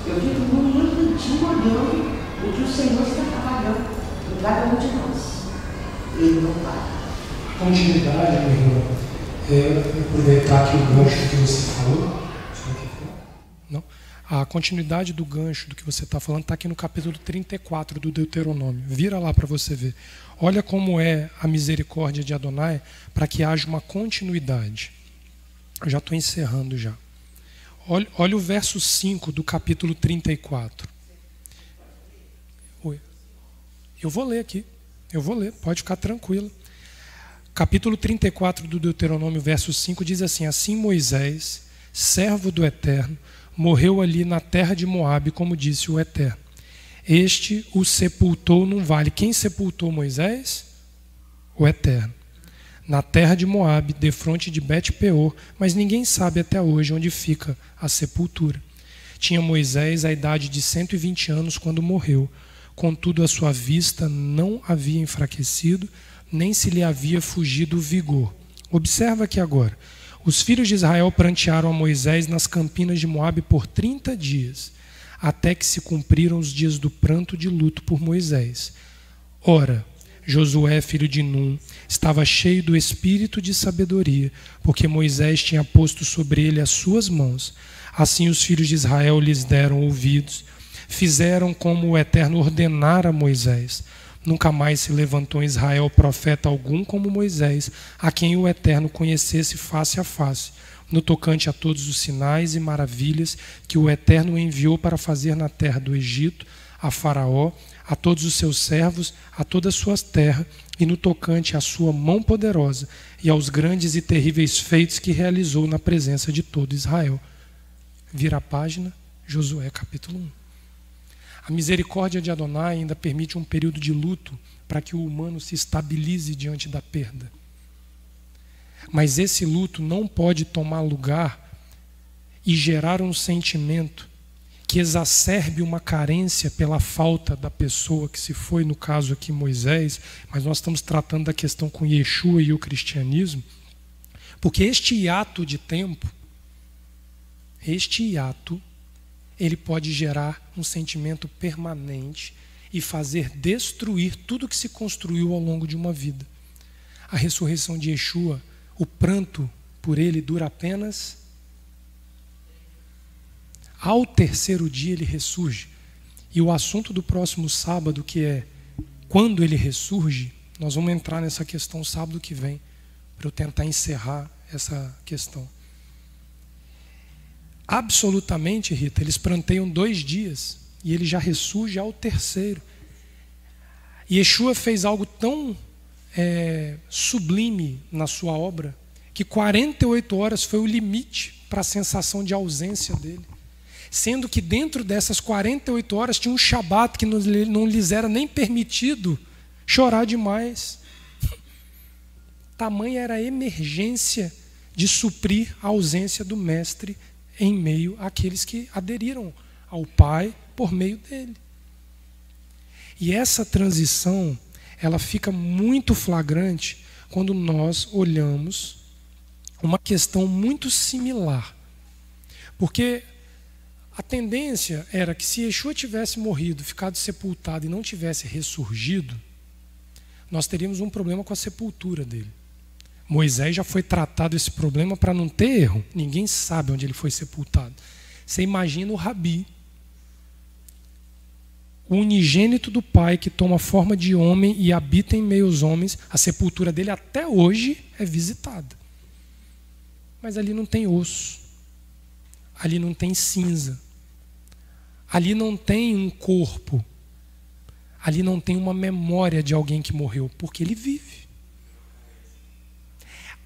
Eu fico muito dia olhando o que o Senhor está trabalhando em cada um de nós. Ele não para. Continuidade, meu irmão, aproveitar aqui o gancho que você falou. Não? A continuidade do gancho do que você está falando está aqui no capítulo 34 do Deuteronômio. Vira lá para você ver. Olha como é a misericórdia de Adonai para que haja uma continuidade. Eu já estou encerrando já. Olha o verso 5 do capítulo 34. Eu vou ler aqui. Eu vou ler, pode ficar tranquilo. Capítulo 34 do Deuteronômio, verso 5, diz assim: assim Moisés, servo do Eterno, morreu ali na terra de Moabe, como disse o Eterno. Este o sepultou num vale. Quem sepultou Moisés? O Eterno. Na terra de Moabe, defronte de Bet-peor, mas ninguém sabe até hoje onde fica a sepultura. Tinha Moisés a idade de 120 anos quando morreu. Contudo, a sua vista não havia enfraquecido, nem se lhe havia fugido o vigor. Observa aqui agora. Os filhos de Israel prantearam a Moisés nas campinas de Moabe por 30 dias, até que se cumpriram os dias do pranto de luto por Moisés. Ora, Josué, filho de Num, estava cheio do espírito de sabedoria, porque Moisés tinha posto sobre ele as suas mãos. Assim os filhos de Israel lhes deram ouvidos, fizeram como o Eterno ordenara a Moisés. Nunca mais se levantou em Israel profeta algum como Moisés, a quem o Eterno conhecesse face a face, no tocante a todos os sinais e maravilhas que o Eterno enviou para fazer na terra do Egito, a Faraó, a todos os seus servos, a toda a sua terra, e no tocante à sua mão poderosa e aos grandes e terríveis feitos que realizou na presença de todo Israel. Vira a página, Josué capítulo 1. A misericórdia de Adonai ainda permite um período de luto para que o humano se estabilize diante da perda. Mas esse luto não pode tomar lugar e gerar um sentimento que exacerbe uma carência pela falta da pessoa que se foi, no caso aqui Moisés, mas nós estamos tratando da questão com Yeshua e o cristianismo, porque este hiato de tempo, ele pode gerar um sentimento permanente e fazer destruir tudo que se construiu ao longo de uma vida. A ressurreição de Yeshua, o pranto por ele dura apenas. Ao terceiro dia ele ressurge. E o assunto do próximo sábado, que é quando ele ressurge, nós vamos entrar nessa questão sábado que vem, para eu tentar encerrar essa questão. Absolutamente, Rita, eles pranteiam 2 dias e ele já ressurge ao terceiro. E Yeshua fez algo tão sublime na sua obra que 48 horas foi o limite para a sensação de ausência dele. Sendo que dentro dessas 48 horas tinha um Shabat que não lhes era nem permitido chorar demais. Tamanha era a emergência de suprir a ausência do Mestre em meio àqueles que aderiram ao Pai por meio dele. E essa transição, ela fica muito flagrante quando nós olhamos uma questão muito similar. Porque a tendência era que se Yeshua tivesse morrido, ficado sepultado e não tivesse ressurgido, nós teríamos um problema com a sepultura dele. Moisés já foi tratado esse problema para não ter erro. Ninguém sabe onde ele foi sepultado. Você imagina o Rabi, o unigênito do Pai que toma forma de homem e habita em meio aos homens. A sepultura dele até hoje é visitada. Mas ali não tem osso. Ali não tem cinza. Ali não tem um corpo Ali não tem uma memória de alguém que morreu, porque ele vive.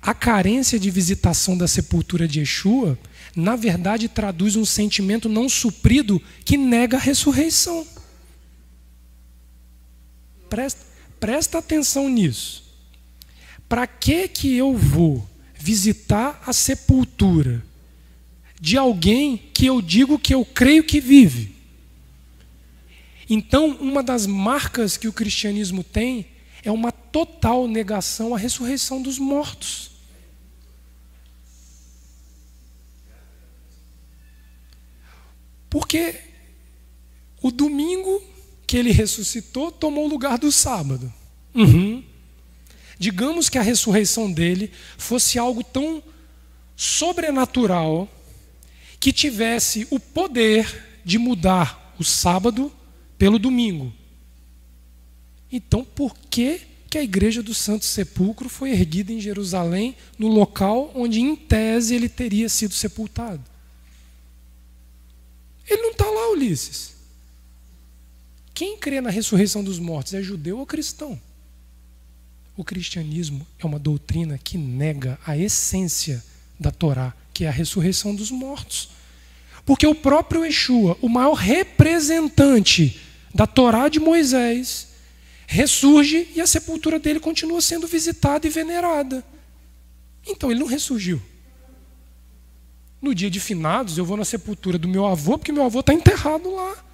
A carência de visitação da sepultura de Yeshua, na verdade, traduz um sentimento não suprido que nega a ressurreição. Presta atenção nisso. Para que eu vou visitar a sepultura de alguém que eu digo que eu creio que vive? Então, uma das marcas que o cristianismo tem é uma total negação à ressurreição dos mortos. Porque o domingo que ele ressuscitou tomou o lugar do sábado. Digamos que a ressurreição dele fosse algo tão sobrenatural que tivesse o poder de mudar o sábado pelo domingo. Então, por que a igreja do Santo Sepulcro foi erguida em Jerusalém, no local onde, em tese, ele teria sido sepultado? Ele não está lá, Ulisses. Quem crê na ressurreição dos mortos é judeu ou cristão? O cristianismo é uma doutrina que nega a essência da Torá, que é a ressurreição dos mortos. Porque o próprio Yeshua, o maior representante da Torá de Moisés, ressurge e a sepultura dele continua sendo visitada e venerada. Então ele não ressurgiu. No dia de finados eu vou na sepultura do meu avô, porque meu avô está enterrado lá.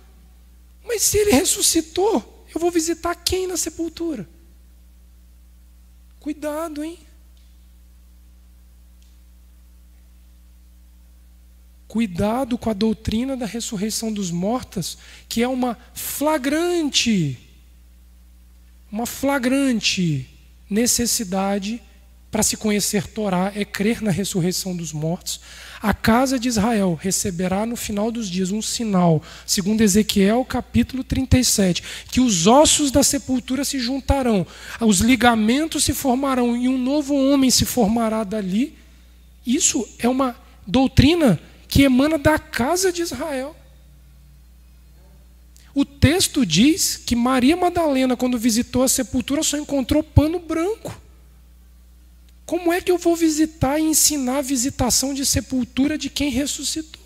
Mas se ele ressuscitou, eu vou visitar quem na sepultura? Cuidado, hein? Cuidado com a doutrina da ressurreição dos mortos, que é uma flagrante necessidade para se conhecer Torá, é crer na ressurreição dos mortos. A casa de Israel receberá no final dos dias um sinal, segundo Ezequiel capítulo 37, que os ossos da sepultura se juntarão, os ligamentos se formarão e um novo homem se formará dali. Isso é uma doutrina que emana da casa de Israel. O texto diz que Maria Madalena, quando visitou a sepultura, só encontrou pano branco. Como é que eu vou visitar e ensinar a visitação de sepultura de quem ressuscitou?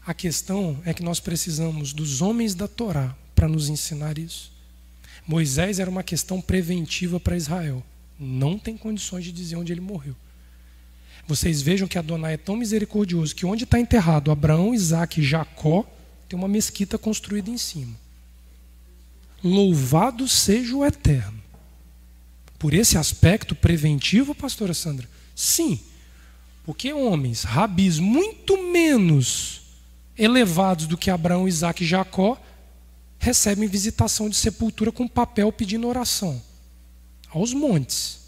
A questão é que nós precisamos dos homens da Torá para nos ensinar isso. Moisés era uma questão preventiva para Israel. Não tem condições de dizer onde ele morreu. Vocês vejam que Adonai é tão misericordioso que onde está enterrado Abraão, Isaque e Jacó, tem uma mesquita construída em cima. Louvado seja o Eterno. Por esse aspecto preventivo, pastora Sandra? Sim, porque homens, rabis muito menos elevados do que Abraão, Isaque e Jacó, recebem visitação de sepultura com papel pedindo oração. Aos montes.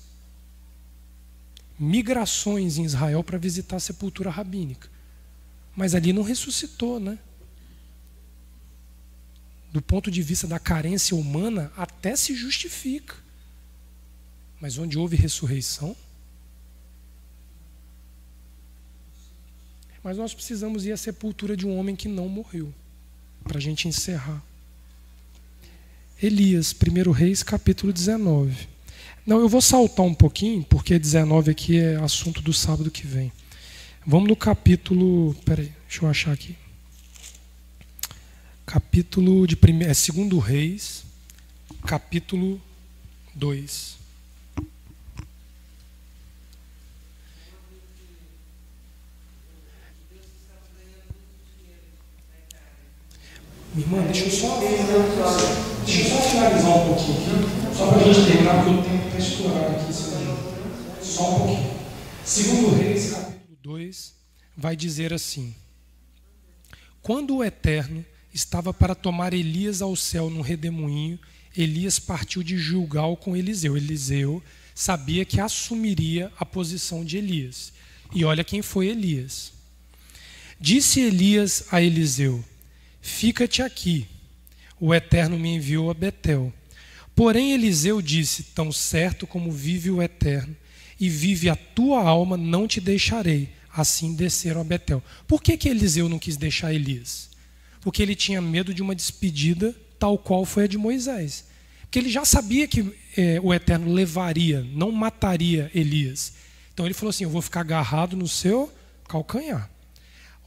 Migrações em Israel para visitar a sepultura rabínica. Mas ali não ressuscitou, né? Do ponto de vista da carência humana, até se justifica. Mas onde houve ressurreição? Mas nós precisamos ir à sepultura de um homem que não morreu, para a gente encerrar. Elias, 1 Reis, capítulo 19. Não, eu vou saltar um pouquinho, porque 19 aqui é assunto do sábado que vem. Vamos no capítulo... Peraí, deixa eu achar aqui. Capítulo de 2 Reis, capítulo 2. Minha irmã, deixa eu só finalizar um pouquinho aqui, só para a gente terminar, porque o tempo está estourado aqui. Só um pouquinho. 2 Reis, capítulo 2, vai dizer assim: quando o Eterno estava para tomar Elias ao céu num redemoinho, Elias partiu de Gilgal com Eliseu. Eliseu sabia que assumiria a posição de Elias. E olha quem foi Elias. Disse Elias a Eliseu: fica-te aqui, o Eterno me enviou a Betel. Porém Eliseu disse: tão certo como vive o Eterno, e vive a tua alma, não te deixarei. Assim desceram a Betel. Por que Eliseu não quis deixar Elias? porque ele tinha medo de uma despedida tal qual foi a de Moisés. Porque ele já sabia que o Eterno levaria, não mataria Elias. Então ele falou assim: eu vou ficar agarrado no seu calcanhar.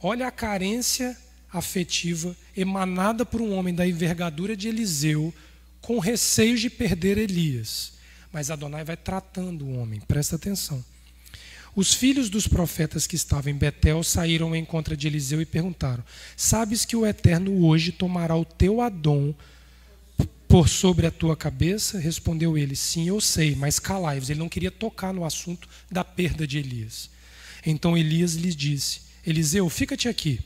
Olha a carência afetiva emanada por um homem da envergadura de Eliseu, com receio de perder Elias. Mas Adonai vai tratando o homem, presta atenção. Os filhos dos profetas que estavam em Betel saíram ao encontro de Eliseu e perguntaram: sabes que o Eterno hoje tomará o teu Adom por sobre a tua cabeça? Respondeu ele: sim, eu sei, mas calai-vos. Ele não queria tocar no assunto da perda de Elias. Então Elias lhes disse: Eliseu, fica-te aqui.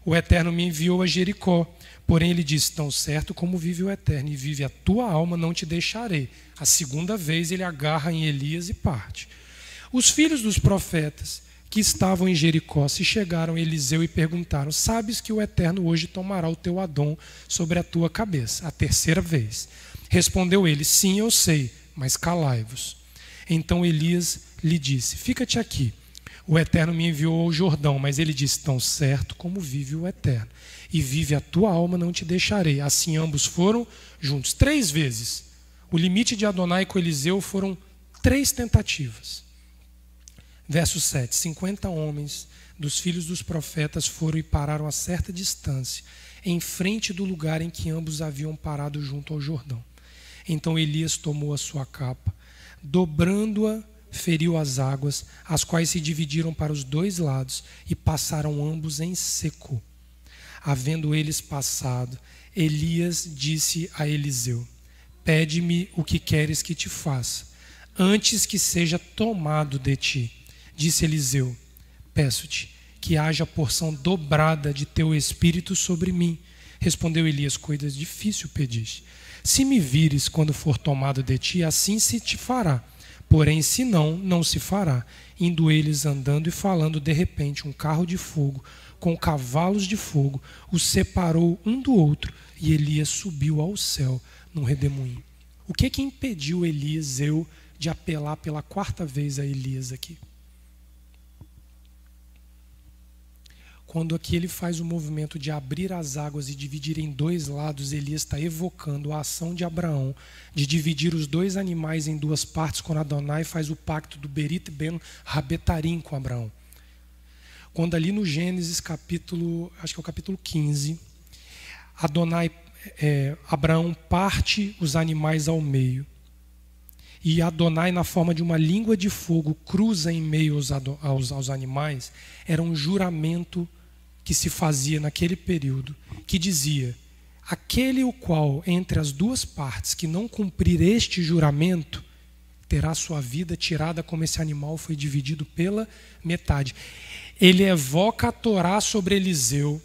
O Eterno me enviou a Jericó. Porém ele disse: tão certo como vive o Eterno e vive a tua alma, não te deixarei. A segunda vez ele agarra em Elias e parte. Os filhos dos profetas que estavam em Jericó se chegaram a Eliseu e perguntaram: sabes que o Eterno hoje tomará o teu Adom sobre a tua cabeça, a terceira vez? Respondeu ele: sim, eu sei, mas calai-vos. Então Elias lhe disse: fica-te aqui. O Eterno me enviou ao Jordão. Mas ele disse: tão certo como vive o Eterno e vive a tua alma, não te deixarei. Assim ambos foram juntos 3 vezes. O limite de Adonai com Eliseu foram 3 tentativas. Verso 7. 50 homens dos filhos dos profetas foram e pararam a certa distância, em frente do lugar em que ambos haviam parado junto ao Jordão. Então Elias tomou a sua capa, dobrando-a, feriu as águas, as quais se dividiram para os 2 lados, e passaram ambos em seco. Havendo eles passado, Elias disse a Eliseu: pede-me o que queres que te faça, antes que seja tomado de ti. Disse Eliseu: peço-te que haja porção dobrada de teu espírito sobre mim. Respondeu Elias: coisa difícil pediste. Se me vires quando for tomado de ti, assim se te fará. Porém, se não, não se fará. Indo eles andando e falando, de repente, um carro de fogo, com cavalos de fogo, os separou um do outro, e Elias subiu ao céu num redemoinho. O que impediu Eliseu de apelar pela 4ª vez a Elias aqui? Quando aqui ele faz o movimento de abrir as águas e dividir em 2 lados, Elias está evocando a ação de Abraão de dividir os 2 animais em 2 partes, quando Adonai faz o pacto do Berit Ben Rabetarim com Abraão. Quando ali no Gênesis capítulo, acho que é o capítulo 15, Abraão parte os animais ao meio. E Adonai, na forma de uma língua de fogo, cruza em meio aos animais. Era um juramento que se fazia naquele período, que dizia: aquele o qual entre as 2 partes que não cumprir este juramento, terá sua vida tirada como esse animal foi dividido pela metade. Ele evoca a Torá sobre Eliseu.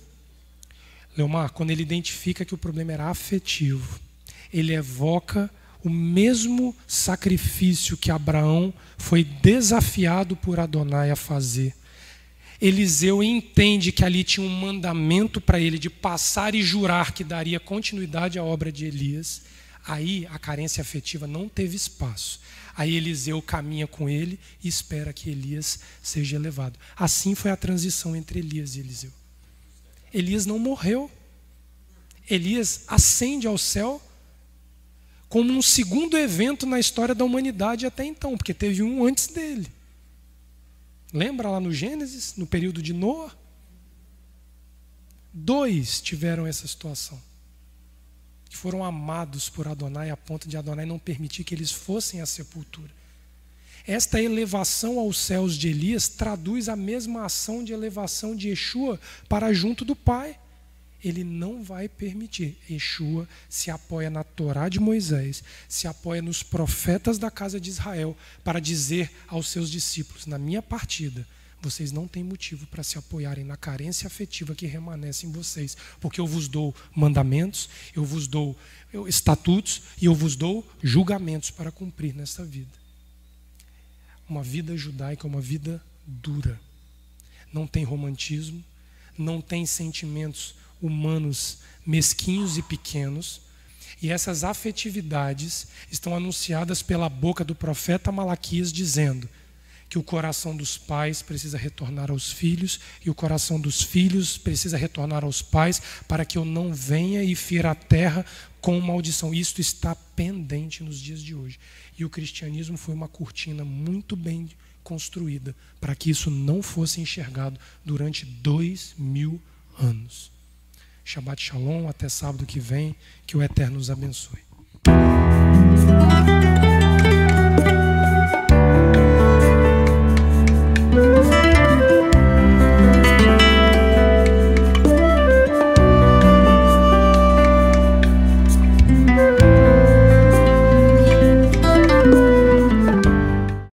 Leomar, quando ele identifica que o problema era afetivo, ele evoca o mesmo sacrifício que Abraão foi desafiado por Adonai a fazer. Eliseu entende que ali tinha um mandamento para ele de passar e jurar que daria continuidade à obra de Elias. Aí a carência afetiva não teve espaço. Aí Eliseu caminha com ele e espera que Elias seja elevado. Assim foi a transição entre Elias e Eliseu. Elias não morreu. Elias ascende ao céu como um segundo evento na história da humanidade até então, porque teve um antes dele. Lembra lá no Gênesis, no período de Noa? 2 tiveram essa situação, que foram amados por Adonai a ponto de Adonai não permitir que eles fossem à sepultura. Esta elevação aos céus de Elias traduz a mesma ação de elevação de Yeshua para junto do Pai. Ele não vai permitir. Yeshua se apoia na Torá de Moisés, se apoia nos profetas da casa de Israel para dizer aos seus discípulos: na minha partida, vocês não têm motivo para se apoiarem na carência afetiva que remanesce em vocês, porque eu vos dou mandamentos, eu vos dou estatutos e eu vos dou julgamentos para cumprir nesta vida. Uma vida judaica é uma vida dura. Não tem romantismo, não tem sentimentos humanos mesquinhos e pequenos, e essas afetividades estão anunciadas pela boca do profeta Malaquias, dizendo que o coração dos pais precisa retornar aos filhos e o coração dos filhos precisa retornar aos pais, para que eu não venha e fira a terra com maldição. Isto está pendente nos dias de hoje. E o cristianismo foi uma cortina muito bem construída para que isso não fosse enxergado durante 2000 anos. Shabbat Shalom, até sábado que vem, que o Eterno nos abençoe.